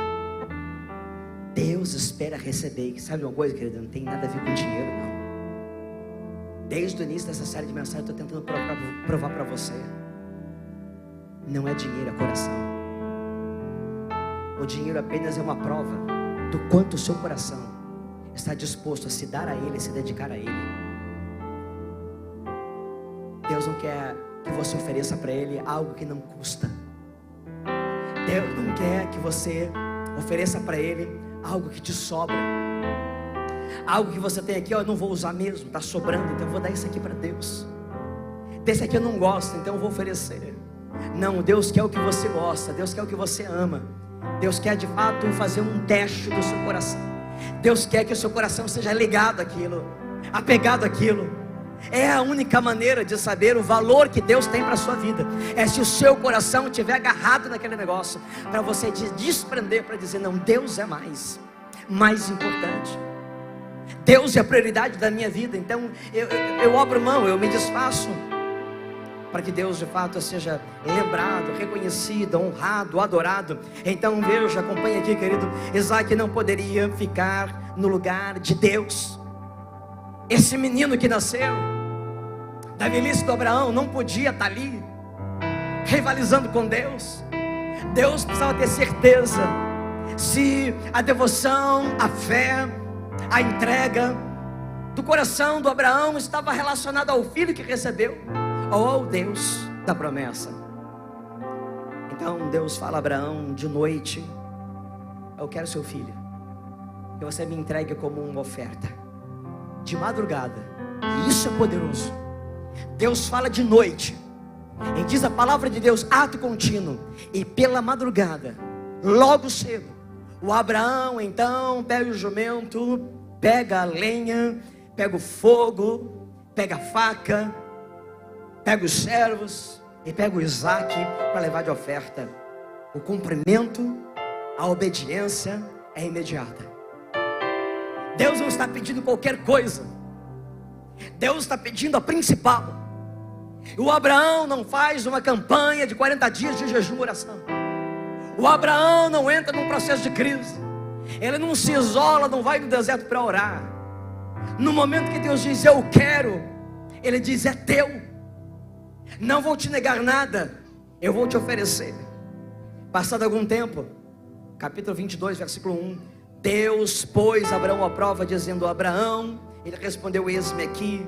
Deus espera receber. Sabe uma coisa, querido? Não tem nada a ver com dinheiro, não. Desde o início dessa série de mensagens, eu estou tentando provar para você. Não é dinheiro, é coração. O dinheiro apenas é uma prova do quanto o seu coração está disposto a se dar a Ele, se dedicar a Ele. Deus não quer que você ofereça para Ele algo que não custa. Deus não quer que você ofereça para Ele algo que te sobra, algo que você tem aqui, ó, eu não vou usar mesmo, está sobrando, então eu vou dar isso aqui para Deus. Desse aqui eu não gosto, então eu vou oferecer. Não, Deus quer o que você gosta, Deus quer o que você ama. Deus quer de fato fazer um teste do seu coração. Deus quer que o seu coração seja ligado àquilo, apegado àquilo. É a única maneira de saber o valor que Deus tem para a sua vida. É se o seu coração estiver agarrado naquele negócio, para você desprender, para dizer, não, Deus é mais importante. Deus é a prioridade da minha vida. Então eu abro mão, eu me desfaço, para que Deus de fato seja lembrado, reconhecido, honrado, adorado. Então veja, acompanhe aqui, querido. Isaac não poderia ficar no lugar de Deus. Esse menino que nasceu da velhice do Abraão não podia estar ali rivalizando com Deus. Deus precisava ter certeza se a devoção, a fé, a entrega do coração do Abraão estava relacionada ao filho que recebeu ou ao Deus da promessa. Então Deus fala a Abraão de noite, eu quero seu filho, que você me entregue como uma oferta. De madrugada, e isso é poderoso. Deus fala de noite, e diz a palavra de Deus, ato contínuo. E pela madrugada, logo cedo, o Abraão então pega o jumento, pega a lenha, pega o fogo, pega a faca, pega os servos e pega o Isaac para levar de oferta. O cumprimento, a obediência é imediata. Deus não está pedindo qualquer coisa, Deus está pedindo a principal. O Abraão não faz uma campanha de 40 dias de jejum e oração. O Abraão não entra num processo de crise, ele não se isola, não vai no deserto para orar. No momento que Deus diz eu quero, ele diz é teu, não vou te negar nada, eu vou te oferecer. Passado algum tempo, capítulo 22, versículo 1, Deus pôs Abraão à prova, dizendo, Abraão, ele respondeu, eis-me aqui.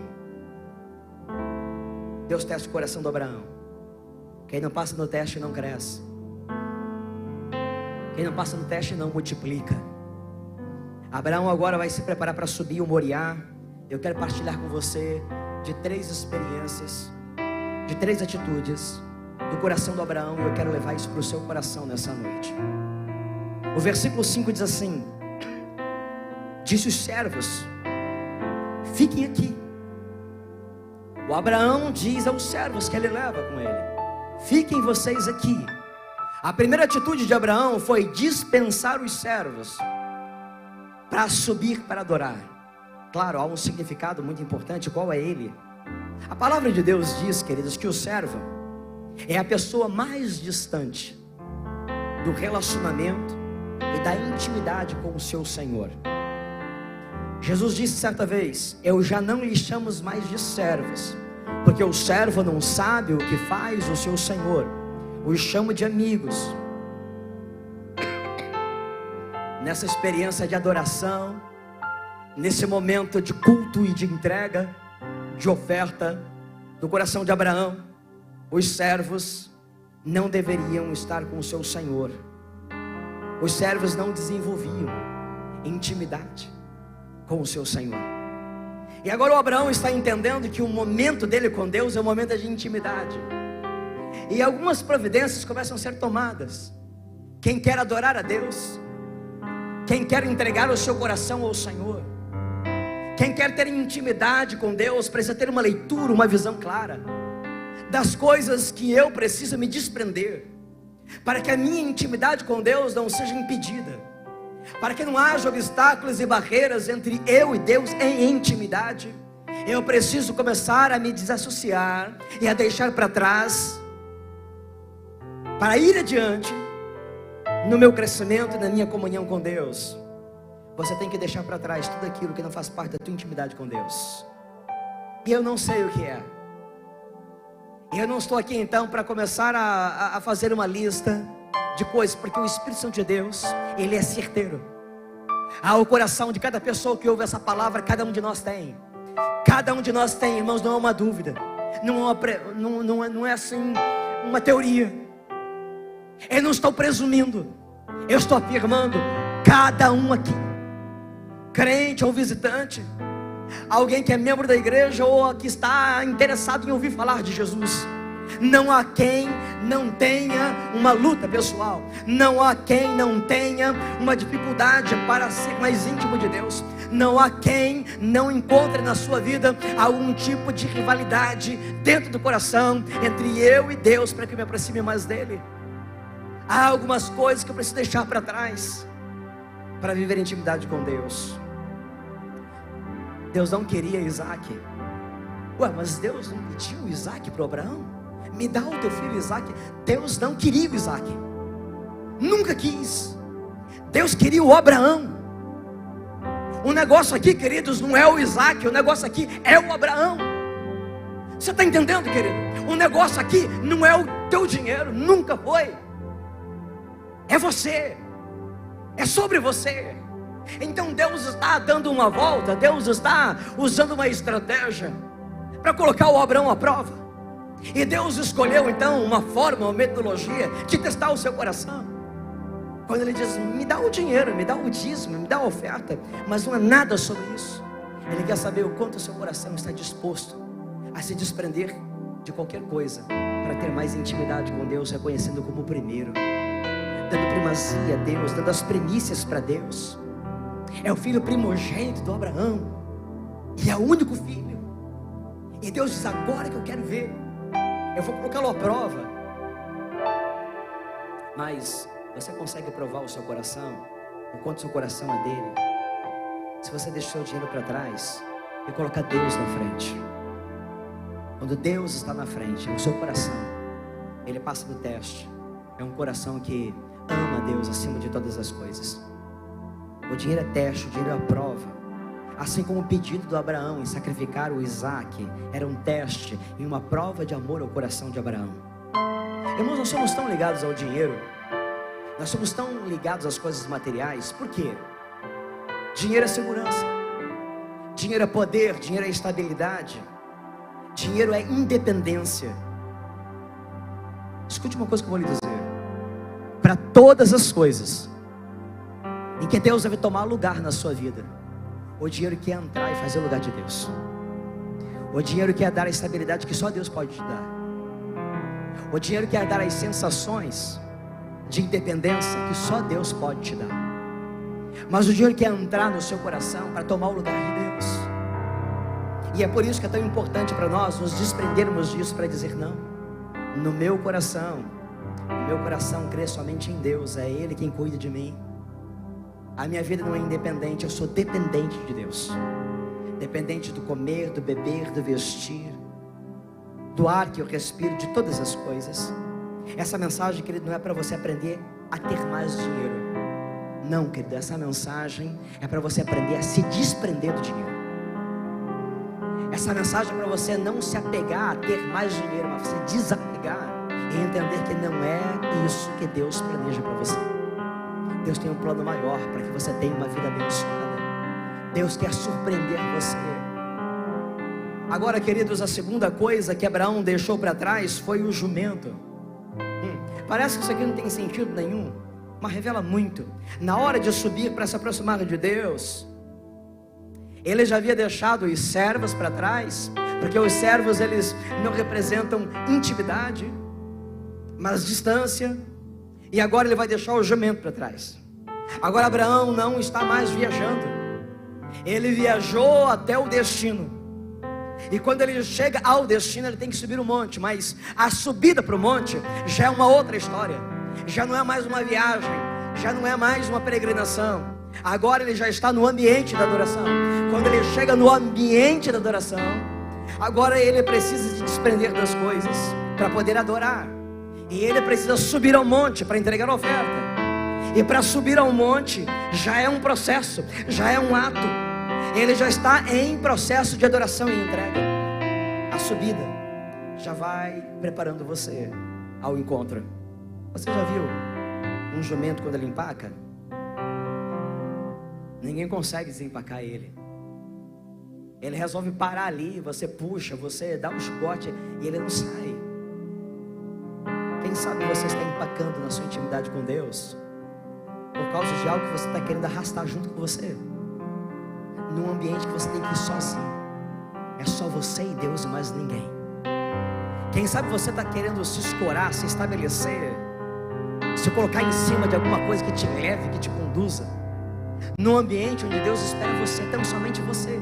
Deus testa o coração do Abraão. Quem não passa no teste não cresce. Quem não passa no teste não multiplica. Abraão agora vai se preparar para subir o Moriá. Eu quero partilhar com você de 3 experiências, de 3 atitudes do coração do Abraão, e eu quero levar isso para o seu coração nessa noite. O versículo 5 diz assim, disse os servos, fiquem aqui. O Abraão diz aos servos que ele leva com ele, fiquem vocês aqui. A primeira atitude de Abraão foi dispensar os servos. para subir para adorar. Claro, há um significado muito importante. Qual é ele? A palavra de Deus diz, queridos, que o servo é a pessoa mais distante do relacionamento e da intimidade com o seu Senhor. Jesus disse certa vez: eu já não lhe chamo mais de servos, porque o servo não sabe o que faz o seu Senhor. Os chamo de amigos. Nessa experiência de adoração, nesse momento de culto e de entrega, de oferta do coração de Abraão, os servos não deveriam estar com o seu Senhor. Os servos não desenvolviam intimidade com o seu Senhor. E agora o Abraão está entendendo que o momento dele com Deus é um momento de intimidade. E algumas providências começam a ser tomadas. Quem quer adorar a Deus, quem quer entregar o seu coração ao Senhor, quem quer ter intimidade com Deus, precisa ter uma leitura, uma visão clara das coisas que eu preciso me desprender, para que a minha intimidade com Deus não seja impedida, para que não haja obstáculos e barreiras entre eu e Deus em intimidade. Eu preciso começar a me desassociar e a deixar para trás, para ir adiante no meu crescimento e na minha comunhão com Deus. Você tem que deixar para trás tudo aquilo que não faz parte da tua intimidade com Deus. E eu não sei o que é. E eu não estou aqui então para começar a fazer uma lista de coisas, porque o Espírito Santo de Deus, ele é certeiro. O coração de cada pessoa que ouve essa palavra, cada um de nós tem. Cada um de nós tem, irmãos, não é uma dúvida. Não é assim uma teoria. Eu não estou presumindo. Eu estou afirmando. Cada um aqui, crente ou visitante, alguém que é membro da igreja ou que está interessado em ouvir falar de Jesus, não há quem não tenha uma luta pessoal, não há quem não tenha uma dificuldade para ser mais íntimo de Deus, não há quem não encontre na sua vida algum tipo de rivalidade dentro do coração entre eu e Deus, para que eu me aproxime mais dele. Há algumas coisas que eu preciso deixar para trás para viver intimidade com Deus. Deus não queria Isaac. Ué, mas Deus não pediu Isaac para Abraão? Me dá o teu filho Isaac. Deus não queria o Isaac, nunca quis. Deus queria o Abraão. O negócio aqui, queridos, não é o Isaac. O negócio aqui é o Abraão. Você está entendendo, querido? O negócio aqui não é o teu dinheiro, nunca foi. É você, é sobre você. Então Deus está dando uma volta, Deus está usando uma estratégia para colocar o Abraão à prova. E Deus escolheu então uma forma, uma metodologia de testar o seu coração. Quando ele diz: me dá o dinheiro, me dá o dízimo, me dá a oferta, mas não é nada sobre isso. Ele quer saber o quanto o seu coração está disposto a se desprender de qualquer coisa para ter mais intimidade com Deus, reconhecendo como o primeiro, dando primazia a Deus, dando as primícias para Deus. É o filho primogênito do Abraão, e é o único filho. E Deus diz: agora que eu quero ver, eu vou colocá-lo à prova. Mas você consegue provar o seu coração, o quanto o seu coração é dele, se você deixou o dinheiro para trás e colocar Deus na frente. Quando Deus está na frente, o seu coração, ele passa do teste. É um coração que ama Deus acima de todas as coisas. O dinheiro é teste, o dinheiro é a prova. Assim como o pedido do Abraão em sacrificar o Isaac era um teste e uma prova de amor ao coração de Abraão. Irmãos, nós somos tão ligados ao dinheiro, nós somos tão ligados às coisas materiais. Por quê? Dinheiro é segurança, dinheiro é poder, dinheiro é estabilidade, dinheiro é independência. Escute uma coisa que eu vou lhe dizer: para todas as coisas em que Deus deve tomar lugar na sua vida, o dinheiro quer entrar e fazer o lugar de Deus. O dinheiro quer dar a estabilidade que só Deus pode te dar. O dinheiro quer dar as sensações de independência que só Deus pode te dar. Mas o dinheiro quer entrar no seu coração para tomar o lugar de Deus. E é por isso que é tão importante para nós nos desprendermos disso, para dizer: não, no meu coração crê somente em Deus, é Ele quem cuida de mim. A minha vida não é independente, eu sou dependente de Deus. Dependente do comer, do beber, do vestir, do ar que eu respiro, de todas as coisas. Essa mensagem, querido, não é para você aprender a ter mais dinheiro. Não, querido, essa mensagem é para você aprender a se desprender do dinheiro. Essa mensagem é para você não se apegar a ter mais dinheiro, mas você desapegar e entender que não é isso que Deus planeja para você. Deus tem um plano maior para que você tenha uma vida abençoada. Deus quer surpreender você. Agora, queridos, a segunda coisa que Abraão deixou para trás foi o jumento. Parece que isso aqui não tem sentido nenhum, mas revela muito. Na hora de subir para se aproximar de Deus, ele já havia deixado os servos para trás, porque os servos, eles não representam intimidade, mas distância. E agora ele vai deixar o jumento para trás. Agora Abraão não está mais viajando. Ele viajou até o destino. E quando ele chega ao destino, ele tem que subir o monte. Mas a subida para o monte já é uma outra história. Já não é mais uma viagem, já não é mais uma peregrinação. Agora ele já está no ambiente da adoração. Quando ele chega no ambiente da adoração, agora ele precisa se desprender das coisas para poder adorar. E ele precisa subir ao monte para entregar a oferta. E para subir ao monte já é um processo, já é um ato. Ele já está em processo de adoração e entrega. A subida já vai preparando você ao encontro. Você já viu um jumento quando ele empaca? Ninguém consegue desempacar ele. Ele resolve parar ali, você puxa, você dá um chicote e ele não sai. Quem sabe você está empacando na sua intimidade com Deus por causa de algo que você está querendo arrastar junto com você, num ambiente que você tem que ir sozinho. É só você e Deus e mais ninguém. Quem sabe você está querendo se escorar, se estabelecer, se colocar em cima de alguma coisa que te leve, que te conduza, num ambiente onde Deus espera você, tão somente você.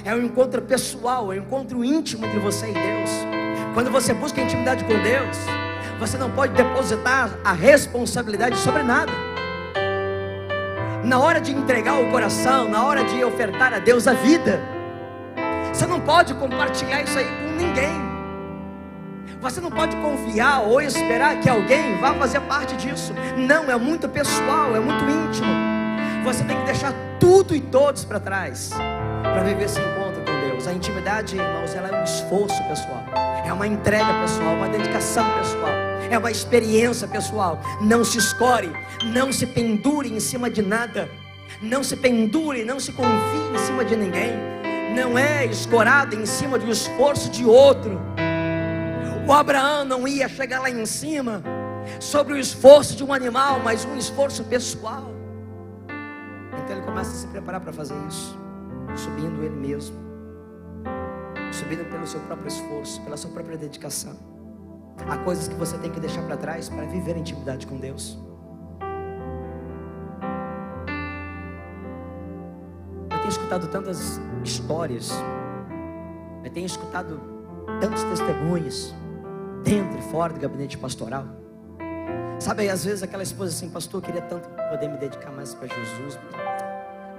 É um encontro pessoal, é um encontro íntimo entre você e Deus. Quando você busca intimidade com Deus, você não pode depositar a responsabilidade sobre nada. Na hora de entregar o coração, na hora de ofertar a Deus a vida, você não pode compartilhar isso aí com ninguém. Você não pode confiar ou esperar que alguém vá fazer parte disso. Não, é muito pessoal, é muito íntimo. Você tem que deixar tudo e todos para trás para viver esse encontro com Deus. A intimidade, irmãos, ela é um esforço pessoal, é uma entrega pessoal, uma dedicação pessoal, é uma experiência pessoal. Não se escore, não se pendure em cima de nada, não se pendure, não se confie em cima de ninguém. Não é escorado em cima de um esforço de outro. O Abraão não ia chegar lá em cima sobre o esforço de um animal, mas um esforço pessoal. Então ele começa a se preparar para fazer isso, subindo ele mesmo, subindo pelo seu próprio esforço, pela sua própria dedicação. Há coisas que você tem que deixar para trás para viver a intimidade com Deus. Eu tenho escutado tantas histórias, eu tenho escutado tantos testemunhos, dentro e fora do gabinete pastoral. Sabe, às vezes aquela esposa assim: pastor, eu queria tanto poder me dedicar mais para Jesus.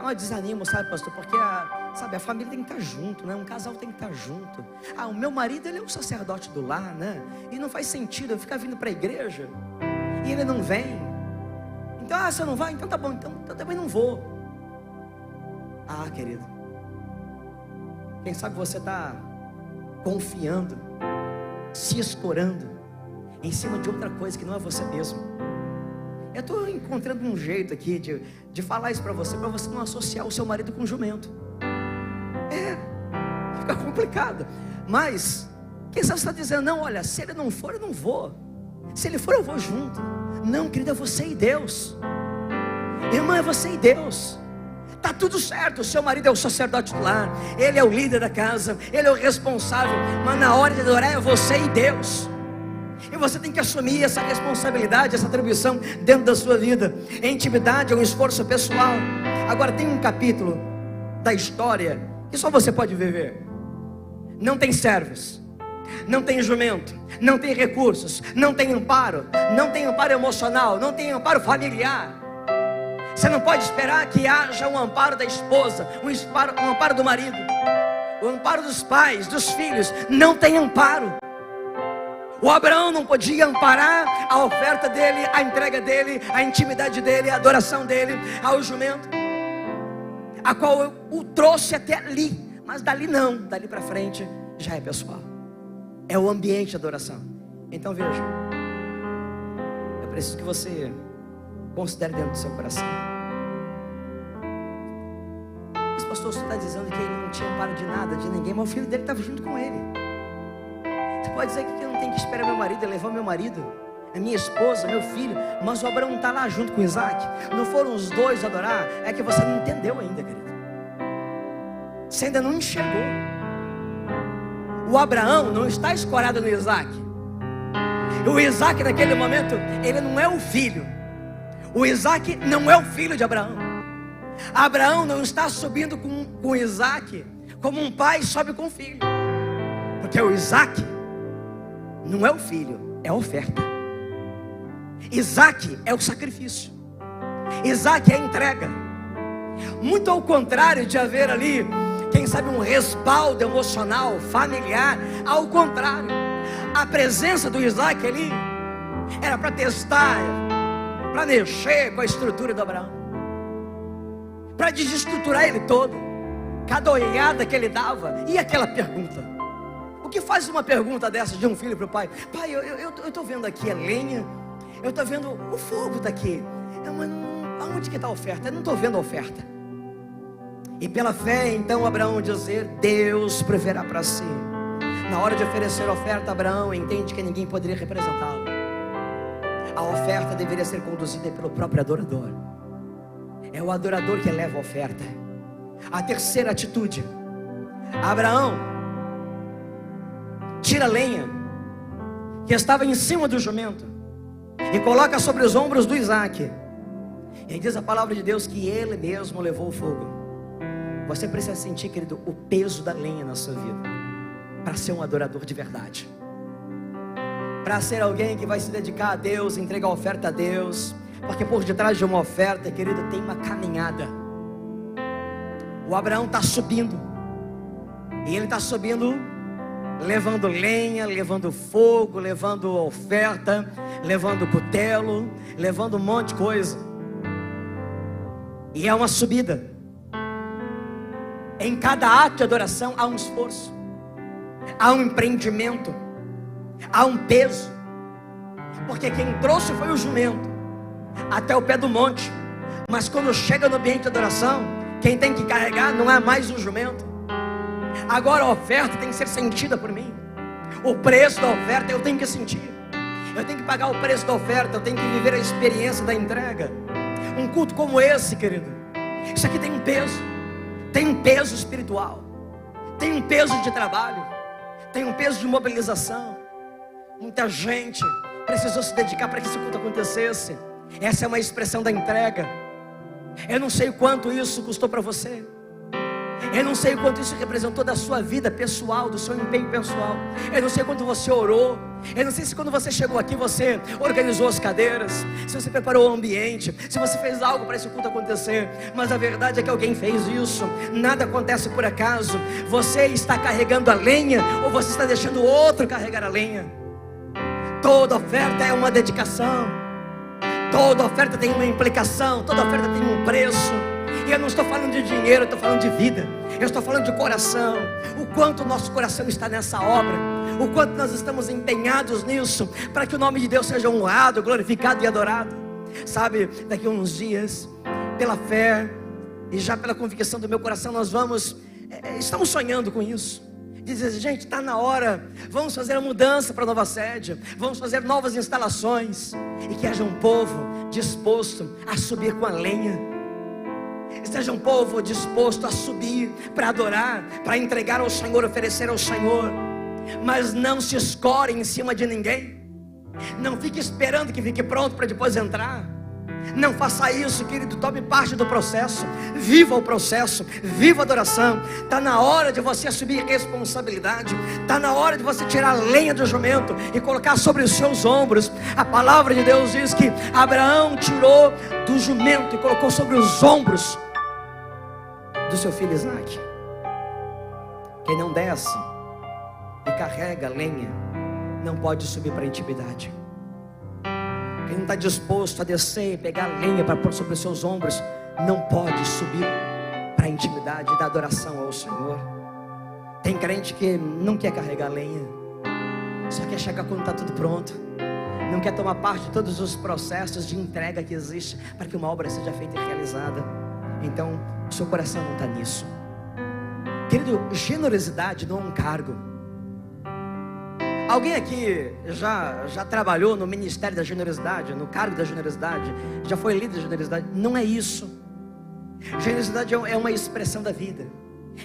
Mas desanimo, sabe, pastor, porque a família tem que estar junto, né? Um casal tem que estar junto. O meu marido, ele é um sacerdote do lar, né? E não faz sentido eu ficar vindo para a igreja e ele não vem. Então, você não vai? Então tá bom, então eu também não vou. Querido, quem sabe você está confiando, se escorando em cima de outra coisa que não é você mesmo. Eu estou encontrando um jeito aqui de falar isso para você não associar o seu marido com jumento. Fica complicado. Mas quem sabe você está dizendo: não, olha, se ele não for, eu não vou. Se ele for, eu vou junto. Não, querido, é você e Deus. Irmã, é você e Deus. Está tudo certo, o seu marido é o sacerdote do lar, ele é o líder da casa, ele é o responsável, mas na hora de adorar é você e Deus. E você tem que assumir essa responsabilidade, essa atribuição dentro da sua vida. A intimidade é um esforço pessoal. Agora tem um capítulo da história que só você pode viver. Não tem servos, não tem jumento, não tem recursos, não tem amparo emocional, não tem amparo familiar. Você não pode esperar que haja um amparo da esposa, um amparo do marido, o amparo dos pais, dos filhos. Não tem amparo. O Abraão não podia amparar a oferta dele, a entrega dele, a intimidade dele, a adoração dele ao jumento, a qual o trouxe até ali. Mas dali não, dali para frente já é pessoal. É o ambiente de adoração. Então veja, eu preciso que você considere dentro do seu coração. Mas pastor, você está dizendo que ele não tinha amparo de nada, de ninguém, mas o filho dele estava junto com ele. Você pode dizer que eu não tenho que esperar meu marido, levar meu marido, a minha esposa, meu filho, mas o Abraão está lá junto com Isaac. Não foram os dois adorar? É que você não entendeu ainda, querido. Você ainda não enxergou. O Abraão não está escorado no Isaac. O Isaac naquele momento, ele não é o filho. O Isaac não é o filho de Abraão. Abraão não está subindo com Isaac como um pai sobe com o filho. Porque o Isaac não é o filho, é a oferta. Isaac é o sacrifício. Isaac é a entrega. Muito ao contrário de haver ali, quem sabe, um respaldo emocional, familiar. Ao contrário, a presença do Isaac ali era para testar, para mexer com a estrutura do Abraão, para desestruturar ele todo. Cada olhada que ele dava, e aquela pergunta. O que faz uma pergunta dessa de um filho para o pai? Pai, eu estou vendo aqui a lenha, eu estou vendo o fogo está aqui, mas aonde que está a oferta? Eu não estou vendo a oferta. E pela fé, então, Abraão dizer: Deus proverá para si. Na hora de oferecer a oferta, Abraão entende que ninguém poderia representá-lo. A oferta deveria ser conduzida pelo próprio adorador. É o adorador que eleva a oferta. A terceira atitude: Abraão tira a lenha que estava em cima do jumento e coloca sobre os ombros do Isaac. E diz a palavra de Deus que ele mesmo levou o fogo. Você precisa sentir, querido, o peso da lenha na sua vida, para ser um adorador de verdade, para ser alguém que vai se dedicar a Deus, entregar a oferta a Deus. Porque por detrás de uma oferta, querido, tem uma caminhada. O Abraão está subindo, e ele está subindo levando lenha, levando fogo, levando oferta, levando cutelo, levando um monte de coisa. E é uma subida. Em cada ato de adoração há um esforço, há um empreendimento, há um peso. Porque quem trouxe foi o jumento até o pé do monte, mas quando chega no ambiente de adoração, quem tem que carregar não é mais o jumento. Agora a oferta tem que ser sentida por mim. O preço da oferta eu tenho que sentir. Eu tenho que pagar o preço da oferta, eu tenho que viver a experiência da entrega. Um culto como esse, querido, isso aqui tem um peso. Tem um peso espiritual, tem um peso de trabalho, tem um peso de mobilização. Muita gente precisou se dedicar para que esse culto acontecesse. Essa é uma expressão da entrega. Eu não sei o quanto isso custou para você. Eu não sei o quanto isso representou da sua vida pessoal, do seu empenho pessoal. Eu não sei quanto você orou. Eu não sei se quando você chegou aqui você organizou as cadeiras, se você preparou o ambiente, se você fez algo para esse culto acontecer. Mas a verdade é que alguém fez isso. Nada acontece por acaso. Você está carregando a lenha, ou você está deixando o outro carregar a lenha? Toda oferta é uma dedicação. Toda oferta tem uma implicação. Toda oferta tem um preço. E eu não estou falando de dinheiro, eu estou falando de vida. Eu estou falando de coração. O quanto o nosso coração está nessa obra, o quanto nós estamos empenhados nisso, para que o nome de Deus seja honrado, glorificado e adorado. Sabe, daqui a uns dias, pela fé e já pela convicção do meu coração, nós estamos sonhando com isso. Dizer, gente, está na hora, vamos fazer a mudança para a nova sede, vamos fazer novas instalações, e que haja um povo disposto a subir com a lenha. Seja um povo disposto a subir para adorar, para entregar ao Senhor, oferecer ao Senhor. Mas não se escore em cima de ninguém. Não fique esperando que fique pronto para depois entrar. Não faça isso, querido. Tome parte do processo. Viva o processo. Viva a adoração. Está na hora de você assumir responsabilidade. Está na hora de você tirar a lenha do jumento e colocar sobre os seus ombros. A palavra de Deus diz que Abraão tirou do jumento e colocou sobre os ombros do seu filho Isaac. Quem não desce e carrega a lenha não pode subir para a intimidade. Quem não está disposto a descer e pegar a lenha para pôr sobre os seus ombros não pode subir para a intimidade da adoração ao Senhor. Tem crente que não quer carregar a lenha, só quer chegar quando está tudo pronto, não quer tomar parte de todos os processos de entrega que existe para que uma obra seja feita e realizada. Então o seu coração não está nisso. Querido, generosidade não é um cargo. Alguém aqui já trabalhou no ministério da generosidade, no cargo da generosidade? Já foi líder da generosidade? Não é isso. Generosidade é uma expressão da vida,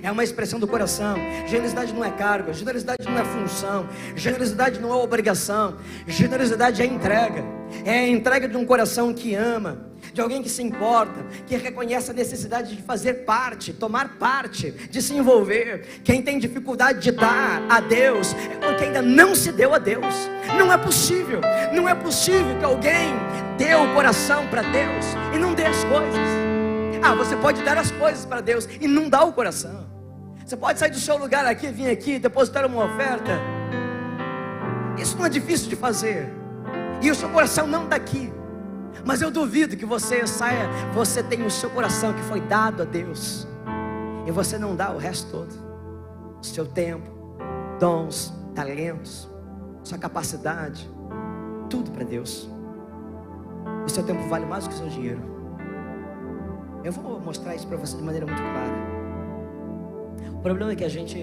é uma expressão do coração. Generosidade não é cargo, generosidade não é função, generosidade não é obrigação. Generosidade é entrega. É a entrega de um coração que ama, de alguém que se importa, que reconhece a necessidade de fazer parte, tomar parte, de se envolver. Quem tem dificuldade de dar a Deus é porque ainda não se deu a Deus. Não é possível que alguém dê o coração para Deus e não dê as coisas. Você pode dar as coisas para Deus e não dar o coração. Você pode sair do seu lugar aqui, vir aqui, depositar uma oferta. Isso não é difícil de fazer, e o seu coração não está aqui. Mas eu duvido que você saia, você tem o seu coração que foi dado a Deus, e você não dá o resto todo. O seu tempo, dons, talentos, sua capacidade, tudo para Deus. O seu tempo vale mais do que o seu dinheiro. Eu vou mostrar isso para você de maneira muito clara. O problema é que a gente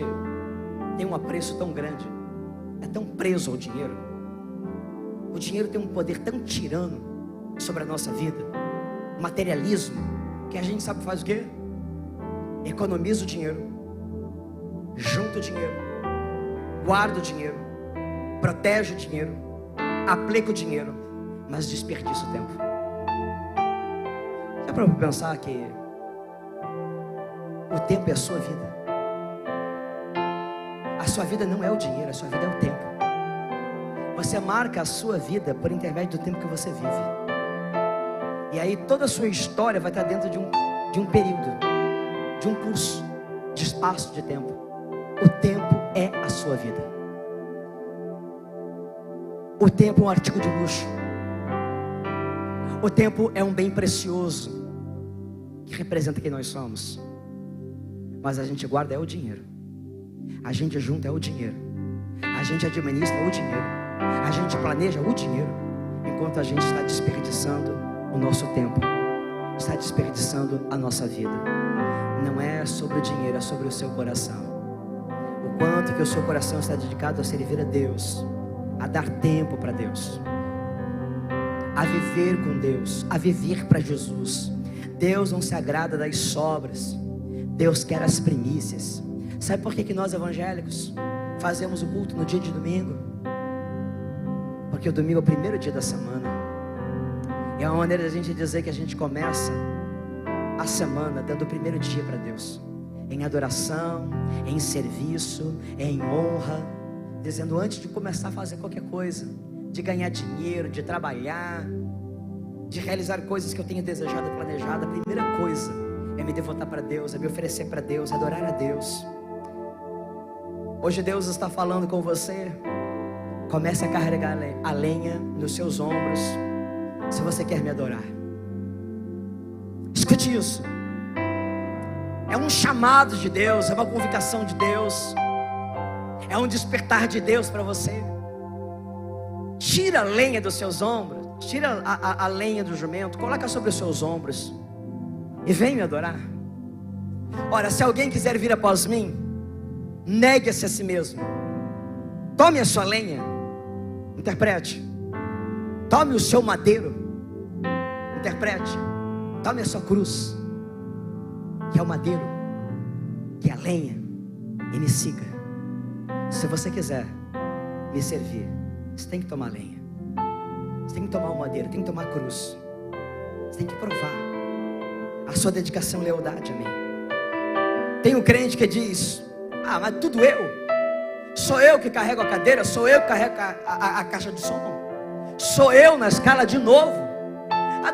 tem um apreço tão grande, é tão preso ao dinheiro. O dinheiro tem um poder tão tirano sobre a nossa vida, materialismo, que a gente sabe faz o quê? Economiza o dinheiro, junta o dinheiro, guarda o dinheiro, protege o dinheiro, aplica o dinheiro, mas desperdiça o tempo. Já para pensar que o tempo é a sua vida. A sua vida não é o dinheiro, a sua vida é o tempo. Você marca a sua vida por intermédio do tempo que você vive. E aí toda a sua história vai estar dentro de um período, de um pulso, de espaço de tempo. O tempo é a sua vida. O tempo é um artigo de luxo. O tempo é um bem precioso que representa quem nós somos. Mas a gente guarda é o dinheiro, a gente junta é o dinheiro, a gente administra o dinheiro, a gente planeja o dinheiro, enquanto a gente está desperdiçando o nosso tempo, está desperdiçando a nossa vida. Não é sobre o dinheiro, é sobre o seu coração. O quanto que o seu coração está dedicado a servir a Deus, a dar tempo para Deus, a viver com Deus, a viver para Jesus. Deus não se agrada das sobras, Deus quer as primícias. Sabe por que nós evangélicos fazemos o culto no dia de domingo? Porque o domingo é o primeiro dia da semana. É uma maneira de a gente dizer que a gente começa a semana dando o primeiro dia para Deus, em adoração, em serviço, em honra, dizendo antes de começar a fazer qualquer coisa, de ganhar dinheiro, de trabalhar, de realizar coisas que eu tenho desejado e planejado, a primeira coisa é me devotar para Deus, é me oferecer para Deus, adorar a Deus. Hoje Deus está falando com você. Comece a carregar a lenha nos seus ombros, se você quer me adorar. Escute isso. É um chamado de Deus, é uma convocação de Deus, é um despertar de Deus para você. Tira a lenha dos seus ombros, tira a lenha do jumento, coloca sobre os seus ombros e vem me adorar. Ora, se alguém quiser vir após mim, negue-se a si mesmo, tome a sua lenha, interprete, tome o seu madeiro, interprete, tome a sua cruz, que é o madeiro, que é a lenha, e me siga. Se você quiser me servir, você tem que tomar lenha, você tem que tomar o madeiro, tem que tomar a cruz. Você tem que provar a sua dedicação e lealdade a mim. Tem um crente que diz: ah, mas tudo eu. Sou eu que carrego a cadeira, sou eu que carrego a caixa de som. Sou eu na escala de novo.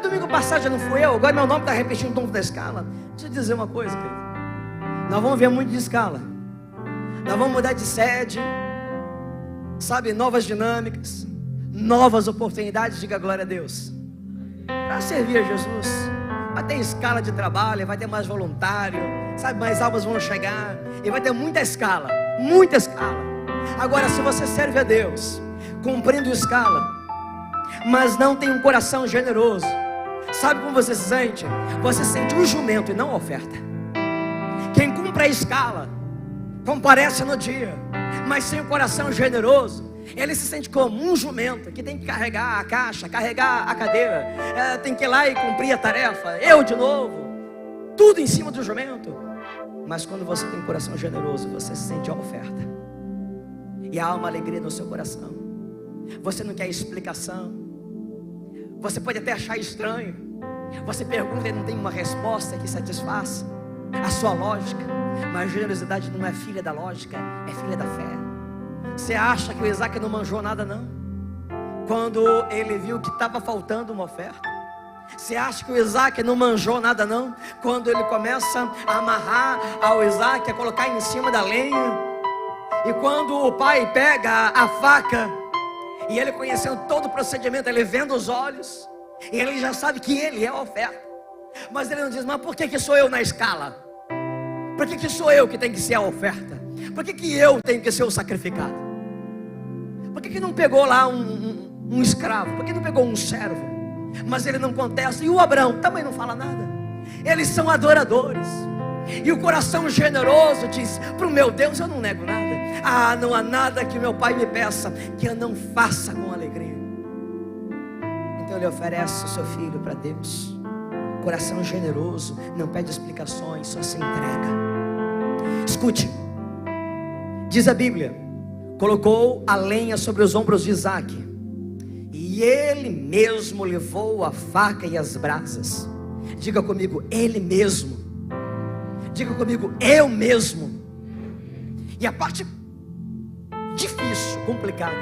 Domingo passado já não fui eu, agora meu nome está repetindo o tom da escala. Deixa eu dizer uma coisa, querido. Nós vamos ver muito de escala. Nós vamos mudar de sede, sabe, novas dinâmicas, novas oportunidades. Diga glória a Deus. Para servir a Jesus, vai ter escala de trabalho, vai ter mais voluntário, sabe, mais almas vão chegar, e vai ter muita escala, muita escala. Agora, se você serve a Deus, cumprindo escala, mas não tem um coração generoso, sabe como você se sente? Você sente um jumento e não a oferta. Quem cumpre a escala, comparece no dia, mas sem um coração generoso, ele se sente como um jumento que tem que carregar a caixa, carregar a cadeira, tem que ir lá e cumprir a tarefa, eu de novo, tudo em cima do jumento. Mas quando você tem um coração generoso, você sente a oferta, e há uma alegria no seu coração. Você não quer explicação. Você pode até achar estranho. Você pergunta e não tem uma resposta que satisfaça a sua lógica. Mas a generosidade não é filha da lógica, é filha da fé. Você acha que o Isaac não manjou nada, não? Quando ele viu que estava faltando uma oferta. Você acha que o Isaac não manjou nada, não? Quando ele começa a amarrar ao Isaac, a colocar em cima da lenha. E quando o pai pega a faca, e ele conhecendo todo o procedimento, ele vendo os olhos, e ele já sabe que ele é a oferta. Mas ele não diz: mas por que sou eu na escala? Por que sou eu que tem que ser a oferta? Por que eu tenho que ser o sacrificado? Por que não pegou lá um escravo? Por que não pegou um servo? Mas ele não contesta. E o Abraão também não fala nada. Eles são adoradores. E o coração generoso diz: para o meu Deus eu não nego nada. Não há nada que meu pai me peça que eu não faça com alegria. Então ele oferece o seu filho para Deus. Coração generoso não pede explicações, só se entrega. Escute, diz a Bíblia: colocou a lenha sobre os ombros de Isaac, e ele mesmo levou a faca e as brasas. Diga comigo: ele mesmo. Diga comigo: eu mesmo. E a parte difícil, complicada,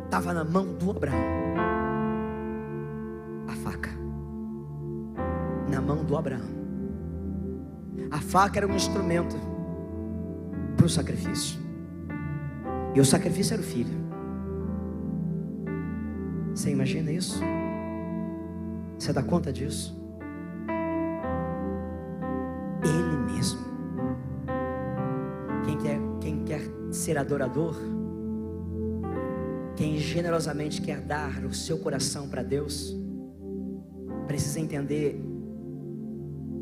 estava na mão do Abraão. A faca na mão do Abraão. A faca era um instrumento para o sacrifício, e o sacrifício era o filho. Você imagina isso? Você dá conta disso? Ele mesmo. Quem quer ser adorador, quem generosamente quer dar o seu coração para Deus, precisa entender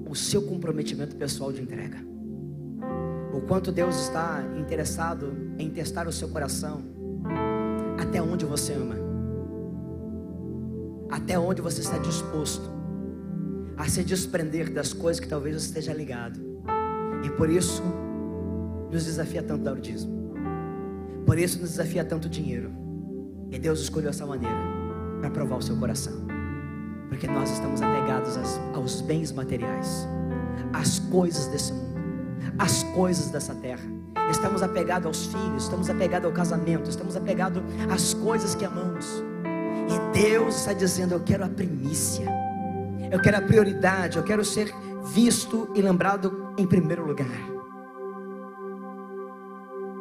o seu comprometimento pessoal de entrega. O quanto Deus está interessado em testar o seu coração. Até onde você ama. Até onde você está disposto a se desprender das coisas que talvez você esteja ligado. E por isso nos desafia tanto dar o dízimo. Por isso nos desafia tanto dinheiro. E Deus escolheu essa maneira para provar o seu coração. Porque nós estamos apegados aos bens materiais, às coisas desse mundo, às coisas dessa terra. Estamos apegados aos filhos, estamos apegados ao casamento, estamos apegados às coisas que amamos. E Deus está dizendo: eu quero a primícia, eu quero a prioridade, eu quero ser visto e lembrado em primeiro lugar.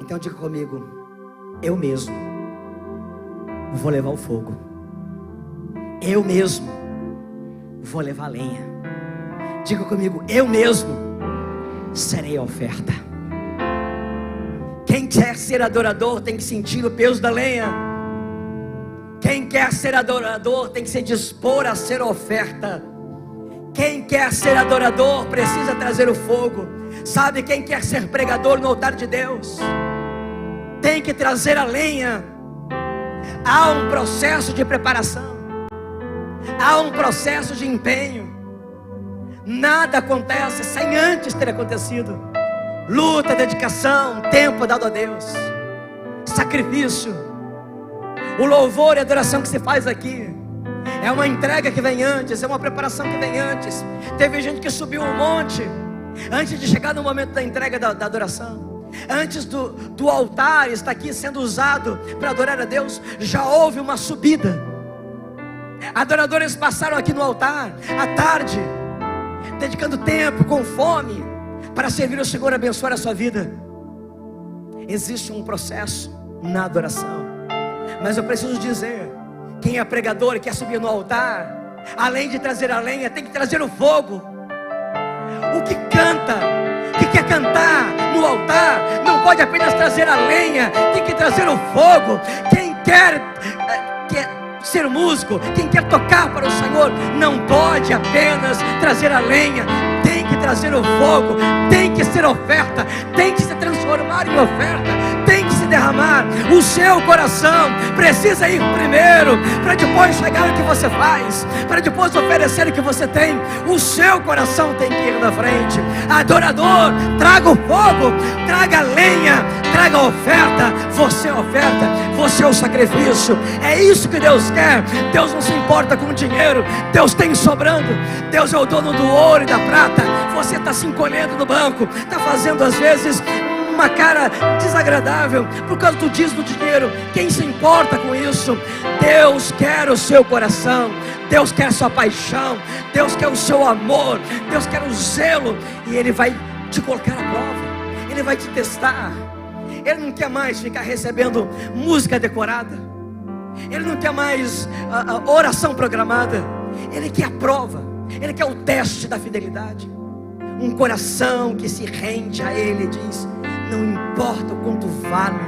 Então diga comigo: eu mesmo vou levar o fogo. Eu mesmo vou levar a lenha. Diga comigo: eu mesmo serei a oferta. Quem quer ser adorador tem que sentir o peso da lenha. Quem quer ser adorador tem que se dispor a ser oferta. Quem quer ser adorador precisa trazer o fogo. Sabe, quem quer ser pregador no altar de Deus tem que trazer a lenha. Há um processo de preparação, há um processo de empenho. Nada acontece sem antes ter acontecido. Luta, dedicação, tempo dado a Deus, sacrifício. O louvor e a adoração que se faz aqui É uma entrega que vem antes, é uma preparação que vem antes. Teve gente que subiu um monte antes de chegar no momento da entrega da adoração. Antes do altar estar aqui sendo usado para adorar a Deus, já houve uma subida. Adoradores passaram aqui no altar à tarde, dedicando tempo, com fome, para servir o Senhor e abençoar a sua vida. Existe um processo na adoração, mas eu preciso dizer: quem é pregador e quer subir no altar, além de trazer a lenha, tem que trazer o fogo. O que canta, que quer cantar no altar, não pode apenas trazer a lenha, tem que trazer o fogo. Quem quer ser músico, quem quer tocar para o Senhor, não pode apenas trazer a lenha, tem que trazer o fogo, tem que ser oferta, tem que se transformar em oferta, tem que se derramar. O seu coração precisa ir primeiro, para depois chegar o que você faz, para depois oferecer o que você tem. O seu coração tem que ir na frente. Adorador, traga o fogo, traga a lenha, traga a oferta. Você é a oferta, você é o sacrifício. É isso que Deus quer. Deus não se importa com o dinheiro, Deus tem sobrando. Deus é o dono do ouro e da prata. Você está se encolhendo no banco, está fazendo às vezes uma cara desagradável por causa do dízimo do dinheiro. Quem se importa com isso? Deus quer o seu coração, Deus quer a sua paixão, Deus quer o seu amor, Deus quer o zelo. E Ele vai te colocar à prova, Ele vai te testar. Ele não quer mais ficar recebendo música decorada, Ele não quer mais a oração programada. Ele quer a prova, Ele quer o teste da fidelidade. Um coração que se rende a Ele diz: não importa o quanto vale,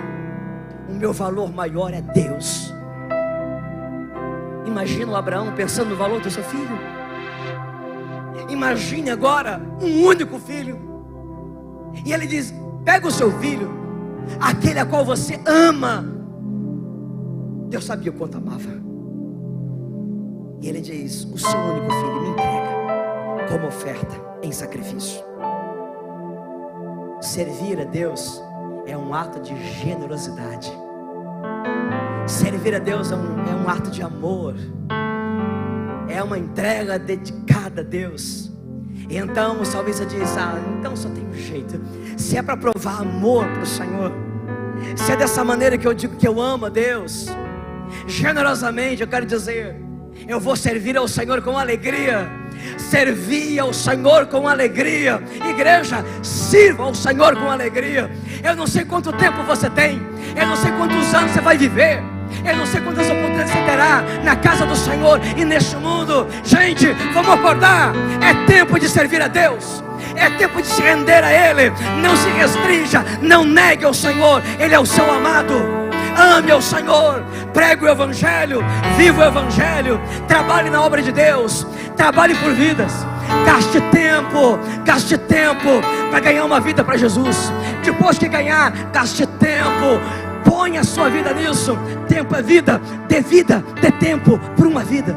o meu valor maior é Deus. Imagina o Abraão pensando no valor do seu filho. Imagine agora um único filho, e ele diz: pega o seu filho, aquele a qual você ama. Deus sabia o quanto amava, e ele diz: o seu único filho me entrega como oferta em sacrifício. Servir a Deus é um ato de generosidade. Servir a Deus é um ato de amor, é uma entrega dedicada a Deus. E então o salmista diz: então só tem um jeito. Se é para provar amor para o Senhor, se é dessa maneira que eu digo que eu amo a Deus, generosamente, eu quero dizer: eu vou servir ao Senhor com alegria. Servir ao Senhor com alegria. Igreja, sirva ao Senhor com alegria. Eu não sei quanto tempo você tem, eu não sei quantos anos você vai viver, eu não sei quantas oportunidades você terá na casa do Senhor e neste mundo. Gente, vamos acordar. É tempo de servir a Deus, é tempo de se render a Ele. Não se restrinja, não negue ao Senhor. Ele é o seu amado. Ame ao Senhor, pregue o Evangelho, viva o Evangelho, trabalhe na obra de Deus, trabalhe por vidas, gaste tempo para ganhar uma vida para Jesus. Depois que ganhar, gaste tempo, ponha a sua vida nisso. Tempo é vida, dê tempo por uma vida.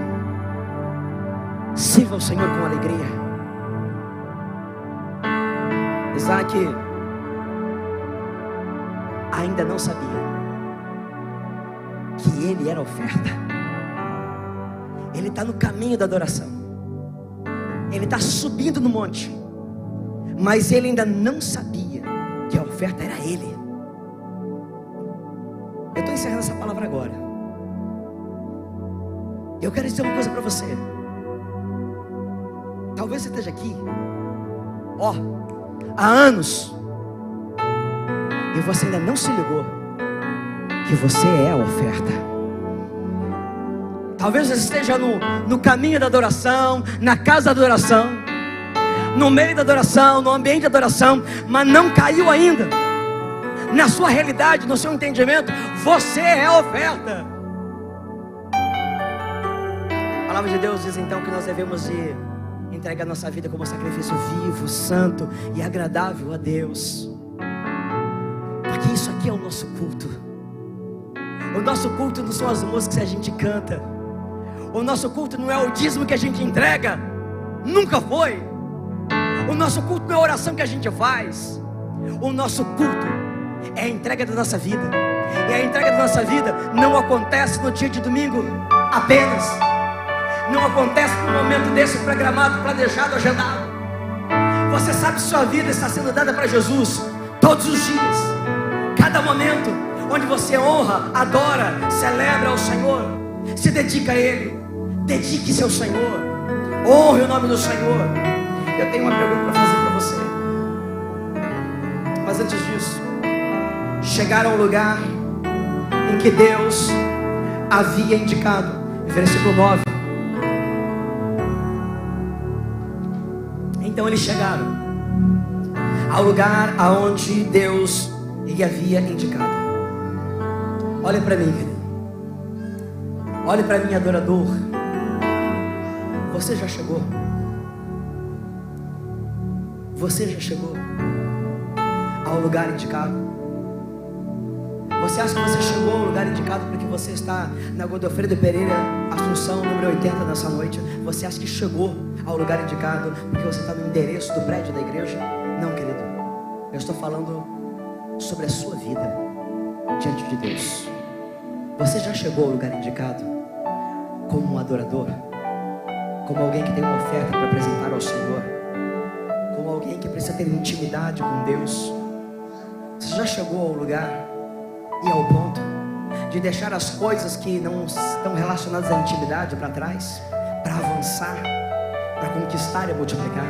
Sirva ao Senhor com alegria. Isaac ainda não sabia que ele era oferta. Ele está no caminho da adoração, ele está subindo no monte, mas ele ainda não sabia que a oferta era ele. Eu estou encerrando essa palavra agora. Eu quero dizer uma coisa para você. Talvez você esteja aqui há anos, e você ainda não se ligou que você é a oferta. Talvez você esteja no caminho da adoração, na casa da adoração, no meio da adoração, no ambiente da adoração, mas não caiu ainda. Na sua realidade, no seu entendimento, você é a oferta. A palavra de Deus diz então que nós devemos de entregar nossa vida como sacrifício vivo, santo e agradável a Deus. Porque isso aqui é o nosso culto. O nosso culto não são as músicas que a gente canta. O nosso culto não é o dízimo que a gente entrega. Nunca foi. O nosso culto não é a oração que a gente faz. O nosso culto é a entrega da nossa vida. E a entrega da nossa vida não acontece no dia de domingo apenas. não acontece num momento desse programado, planejado, agendado. Você sabe que sua vida está sendo dada para Jesus todos os dias. Cada momento onde você honra, adora, celebra ao Senhor, se dedica a Ele. Dedique-se ao Senhor, honre o nome do Senhor. Eu tenho uma pergunta para fazer para você. Mas antes disso, chegaram ao lugar em que Deus havia indicado. Versículo 9. Então eles chegaram ao lugar aonde Deus lhe havia indicado. Olha para mim, querido. Olhe para mim, adorador. Você já chegou? Você já chegou ao lugar indicado? Você acha que você chegou ao lugar indicado porque você está na Godofredo Pereira, Assunção, número 80 nessa noite? Você acha que chegou ao lugar indicado porque você está no endereço do prédio da igreja? Não, querido. Eu estou falando sobre a sua vida diante de Deus. Você já chegou ao lugar indicado como um adorador? Como alguém que tem uma oferta para apresentar ao Senhor? Como alguém que precisa ter intimidade com Deus? Você já chegou ao lugar e ao ponto de deixar as coisas que não estão relacionadas à intimidade para trás, para avançar, para conquistar e multiplicar?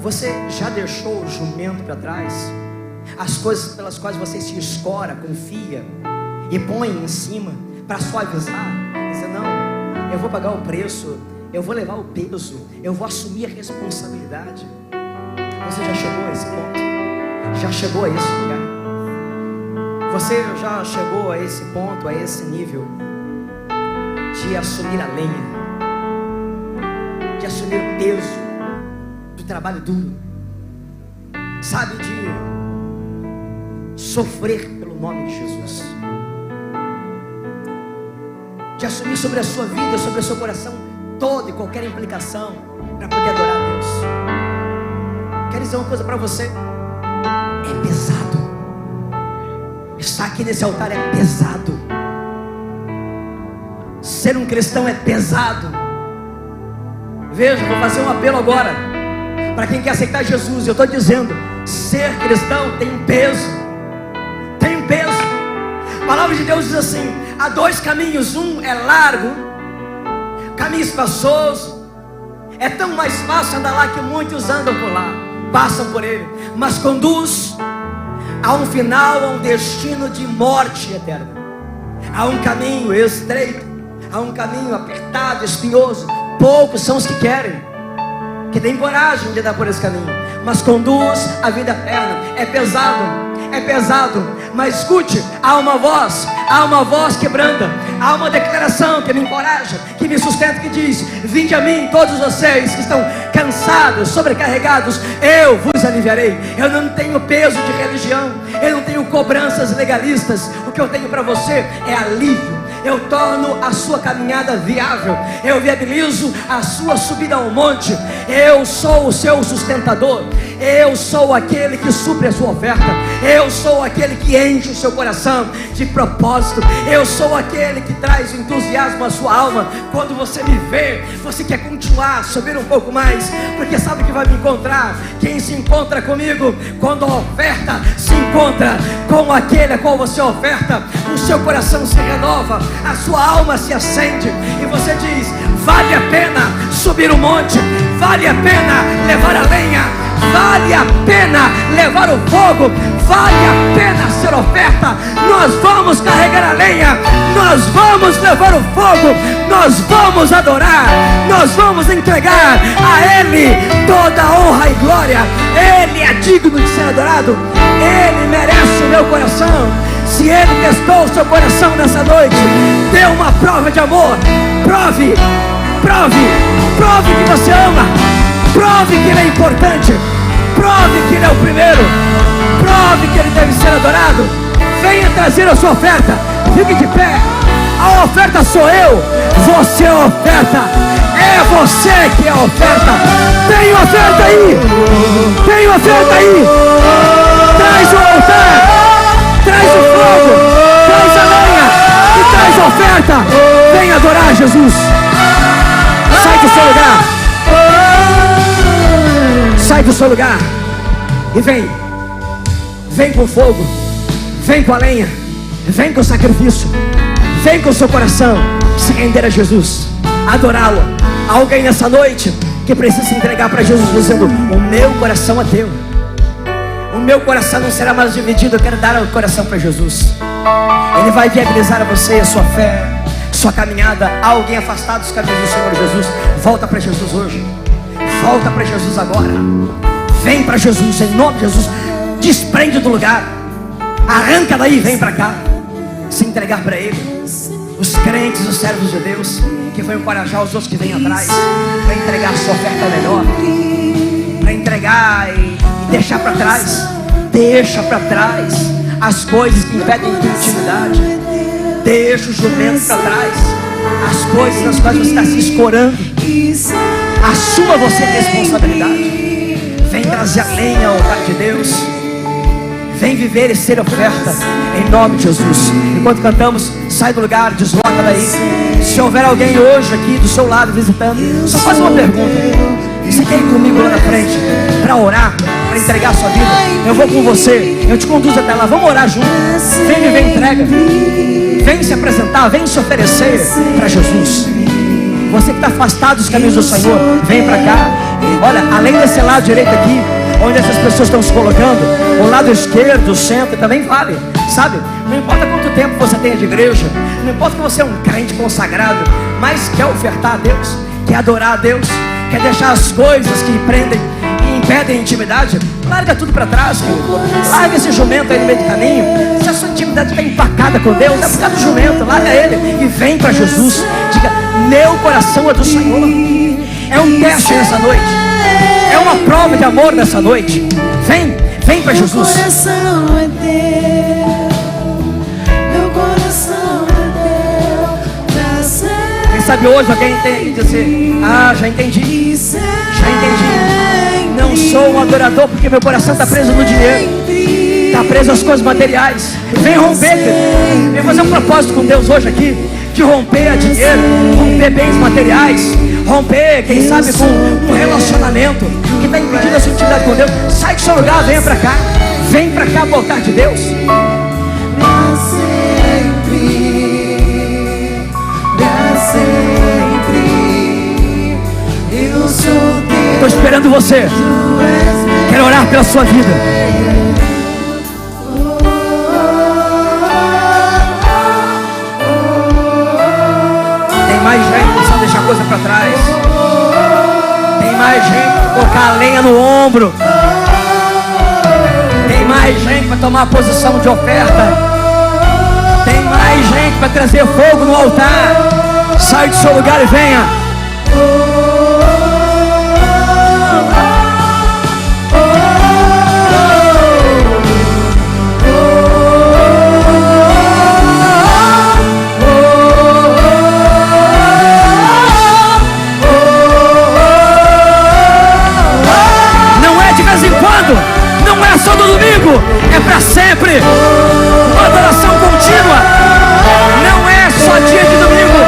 Você já deixou o jumento para trás? As coisas pelas quais você se escora, confia e põe em cima para suavizar, dizer: não, eu vou pagar o preço, eu vou levar o peso, eu vou assumir a responsabilidade. Você já chegou a esse ponto? Já chegou a esse lugar? Você já chegou a esse ponto, a esse nível de assumir a lenha, de assumir o peso do trabalho duro, sabe, de sofrer pelo nome de Jesus, de assumir sobre a sua vida, sobre o seu coração, toda e qualquer implicação para poder adorar a Deus? Quero dizer uma coisa para você: é pesado. Estar aqui nesse altar é pesado. Ser um cristão é pesado. Veja, vou fazer um apelo agora para quem quer aceitar Jesus. Eu estou dizendo: ser cristão tem peso. Tem peso. A palavra de Deus diz assim: há dois caminhos. Um é largo, caminho espaçoso. É tão mais fácil andar lá que muitos andam por lá, passam por ele, mas conduz há um final, a um destino de morte eterna. Há um caminho estreito, há um caminho apertado, espinhoso. Poucos são os que querem, que têm coragem de andar por esse caminho, mas conduz à vida eterna. É pesado, mas escute, há uma voz que branda, há uma declaração que me encoraja, que me sustenta, que diz: vinde a mim todos vocês que estão cansados, sobrecarregados, eu vos aliviarei. Eu não tenho peso de religião, eu não tenho cobranças legalistas. O que eu tenho para você é alívio. Eu torno a sua caminhada viável, eu viabilizo a sua subida ao monte. Eu sou o seu sustentador, eu sou aquele que supre a sua oferta, eu sou aquele que enche o seu coração de propósito, eu sou aquele que traz o entusiasmo à sua alma. Quando você me vê, você quer continuar, subir um pouco mais, porque sabe que vai me encontrar. Quem se encontra comigo, quando a oferta se encontra com aquele a qual você oferta, o seu coração se renova, a sua alma se acende, e você diz: vale a pena subir o monte, vale a pena levar a lenha, vale a pena levar o fogo, vale a pena ser oferta. Nós vamos carregar a lenha, nós vamos levar o fogo, nós vamos adorar, nós vamos entregar a Ele toda a honra e glória. Ele é digno de ser adorado, Ele merece o meu coração. Se Ele testou o seu coração nessa noite, dê uma prova de amor. Prove que você ama, prove que Ele é importante, prove que Ele é o primeiro, prove que Ele deve ser adorado. Venha trazer a sua oferta, fique de pé. A oferta sou eu, você é a oferta, é você que é a oferta. Tem oferta aí, tem oferta aí. Traz o altar, traz o fogo, traz a lenha e traz a oferta. Vem adorar Jesus. sai do seu lugar e vem. Vem com fogo, vem com a lenha, vem com o sacrifício, vem com o seu coração se render a Jesus, adorá-lo. Alguém nessa noite que precisa se entregar para Jesus, dizendo: o meu coração é teu, o meu coração não será mais dividido. Eu quero dar o coração para Jesus. Ele vai viabilizar a você, a sua fé, sua caminhada. Alguém afastado dos caminhos do Senhor Jesus, volta para Jesus hoje. Volta para Jesus agora. Vem para Jesus, em nome de Jesus. Desprende do lugar, arranca daí, vem para cá, se entregar para Ele. Os crentes, os servos de Deus, que vão encorajar os outros que vêm atrás, para entregar a sua oferta melhor, para entregar e deixar para trás. Deixa para trás as coisas que impedem a intimidade. Deixa o jumento para trás, as coisas nas quais você está se escorando. Assuma você a responsabilidade. Vem trazer a lenha ao altar de Deus. Vem viver e ser oferta em nome de Jesus. Enquanto cantamos, sai do lugar, desloca daí. Se houver alguém hoje aqui do seu lado visitando, só faz uma pergunta: você quer ir comigo lá na frente para orar, para entregar a sua vida? Eu vou com você, eu te conduzo até lá. Vamos orar junto. Vem viver entrega, vem se apresentar, vem se oferecer para Jesus. Você que está afastado dos caminhos do Senhor, vem para cá. Olha, além desse lado direito aqui, onde essas pessoas estão se colocando, o lado esquerdo, o centro, também vale, sabe? Não importa quanto tempo você tenha de igreja, não importa que você é um crente consagrado, mas quer ofertar a Deus, quer adorar a Deus, quer deixar as coisas que prendem e impedem a intimidade. Larga tudo para trás, querido. Larga esse jumento aí no meio do caminho. Se a sua intimidade está empacada com Deus, é por causa do jumento. Larga ele e vem para Jesus. Diga: meu coração é do Senhor. É um teste nessa noite, é uma prova de amor nessa noite. Vem, vem para Jesus. Meu coração é teu, meu coração é teu, pra sempre. Quem sabe hoje alguém tem que dizer: ah, já entendi, já entendi. Não sou um adorador porque meu coração está preso no dinheiro, está preso às coisas materiais. Vem romper, vem fazer um propósito com Deus hoje aqui, de romper a dinheiro, romper bens materiais, romper, quem sabe, com um relacionamento que está impedindo a sua intimidade com Deus. Sai do seu lugar, venha para cá. Vem para cá, ao altar de Deus. Pra sempre, pra sempre, eu sou teu. Estou esperando você. Quero orar pela sua vida. Tem mais gente que só deixa a coisa para trás. Tem mais gente para colocar a lenha no ombro. Tem mais gente para tomar a posição de oferta. Tem mais gente para trazer fogo no altar. Sai do seu lugar e venha. Não é só no domingo, é para sempre. Uma adoração contínua. Não é só dia de domingo,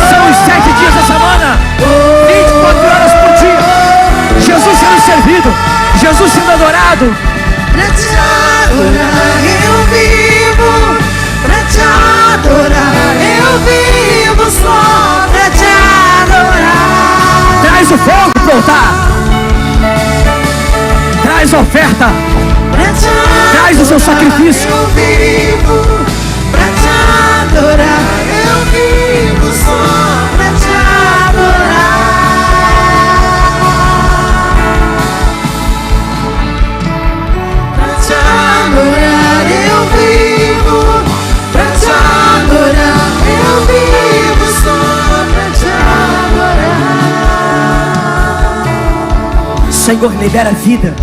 são os 7 dias da semana, 24 horas por dia. Jesus sendo servido, Jesus sendo adorado. Pra te adorar eu vivo, pra te adorar eu vivo, só pra te adorar. Traz o fogo pro altar. Traz a oferta, traz o seu sacrifício. Eu vivo pra te adorar, eu vivo só pra te adorar. Pra te adorar eu vivo, pra te adorar eu vivo só pra te adorar. Senhor, libera vida.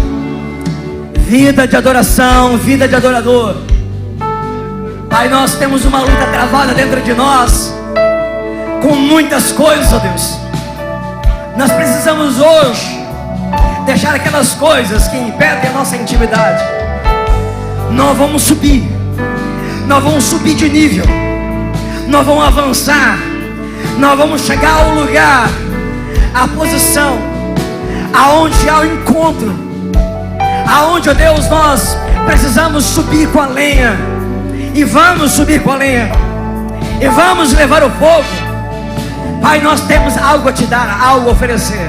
Vida de adoração, vida de adorador. Pai, nós temos uma luta travada dentro de nós, com muitas coisas, ó Deus. Nós precisamos hoje deixar aquelas coisas que impedem a nossa intimidade. Nós vamos subir, nós vamos subir de nível, nós vamos avançar, nós vamos chegar ao lugar, à posição, aonde há o encontro, aonde, ó Deus, nós precisamos subir com a lenha, e vamos subir com a lenha, e vamos levar o fogo. Pai, nós temos algo a te dar, algo a oferecer.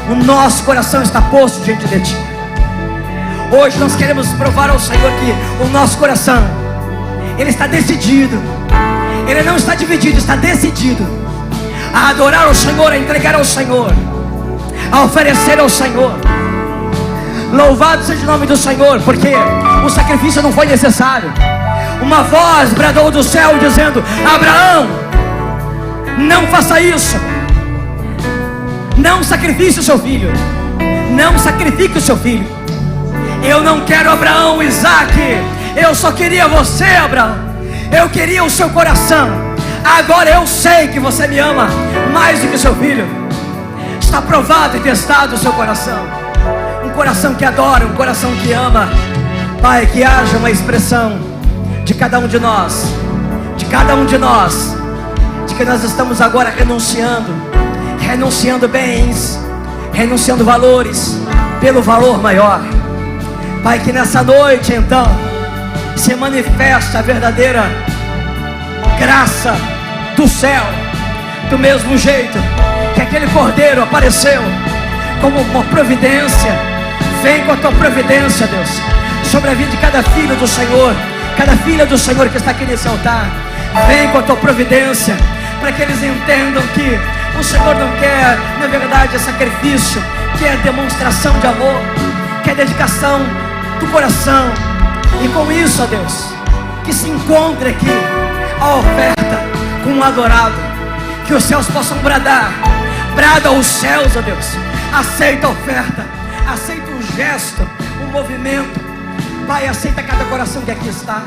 O nosso coração está posto diante de ti. Hoje nós queremos provar ao Senhor que o nosso coração, ele está decidido, ele não está dividido, está decidido a adorar o Senhor, a entregar ao Senhor, a oferecer ao Senhor. Louvado seja o nome do Senhor, porque o sacrifício não foi necessário. Uma voz bradou do céu dizendo: Abraão, não faça isso, não sacrifique o seu filho, não sacrifique o seu filho. Eu não quero Abraão, Isaac, eu só queria você, Abraão. Eu queria o seu coração. Agora eu sei que você me ama mais do que seu filho. Está provado e testado o seu coração. Um coração que adora, um coração que ama. Pai, que haja uma expressão de cada um de nós, de cada um de nós, de que nós estamos agora renunciando bens, renunciando valores, pelo valor maior. Pai, que nessa noite então se manifesta a verdadeira graça do céu, do mesmo jeito que aquele cordeiro apareceu como uma providência. Vem com a tua providência, Deus, sobre a vida de cada filho do Senhor, cada filha do Senhor que está aqui nesse altar. Vem com a tua providência, para que eles entendam que o Senhor não quer, na verdade, sacrifício, que é demonstração de amor, que é dedicação do coração. E com isso, ó Deus, que se encontre aqui a oferta com um adorado, que os céus possam bradar, brada aos céus, ó Deus, aceita a oferta, aceita o gesto, o movimento. Pai, aceita cada coração que aqui está,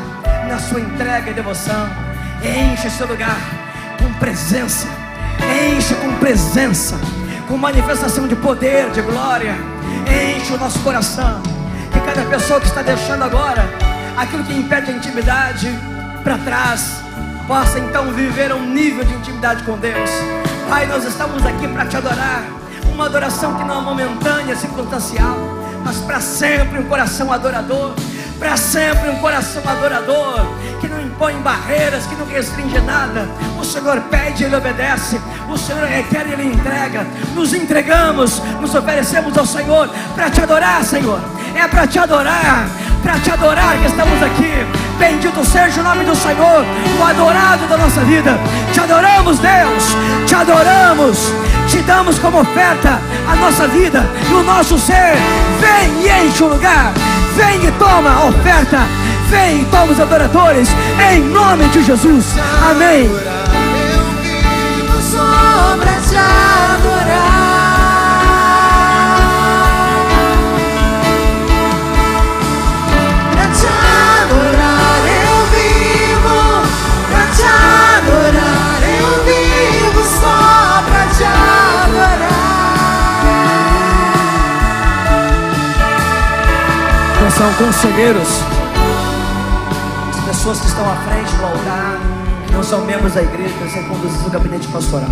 na sua entrega e devoção. Enche esse lugar com presença, enche com presença, com manifestação de poder, de glória. Enche o nosso coração, que cada pessoa que está deixando agora aquilo que impede a intimidade para trás, possa então viver um nível de intimidade com Deus. Pai, nós estamos aqui para te adorar, uma adoração que não é momentânea, circunstancial, mas para sempre um coração adorador, para sempre um coração adorador, que não impõe barreiras, que não restringe nada. O Senhor pede e Ele obedece, o Senhor requer e Ele entrega. Nos entregamos, nos oferecemos ao Senhor para te adorar, Senhor. É para te adorar que estamos aqui. Bendito seja o nome do Senhor, o adorado da nossa vida. Te adoramos, Deus, te adoramos, te damos como oferta a nossa vida e o nosso ser. Vem e enche o lugar, vem e toma a oferta, vem e toma os adoradores, em nome de Jesus, amém. Eu vivo só pra te adorar. Pra te adorar eu vivo, pra te adorar eu vivo só pra te adorar. São conselheiros, as pessoas que estão à frente do altar, que não são membros da igreja, que serem conduzidos no gabinete pastoral.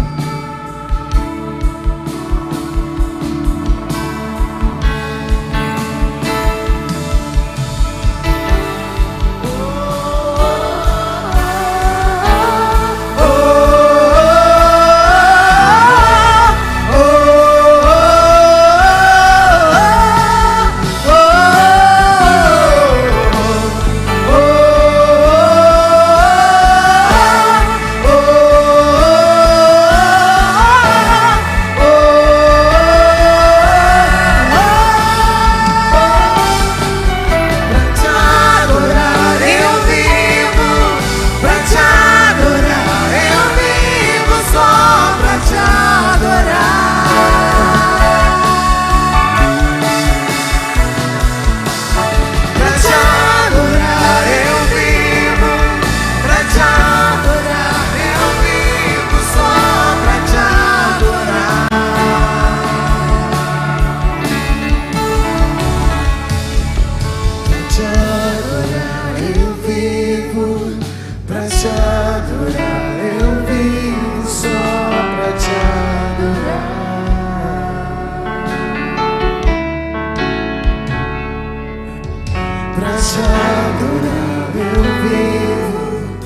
Pra te adorar eu vivo,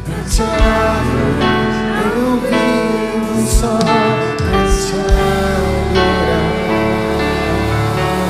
pra te adorar.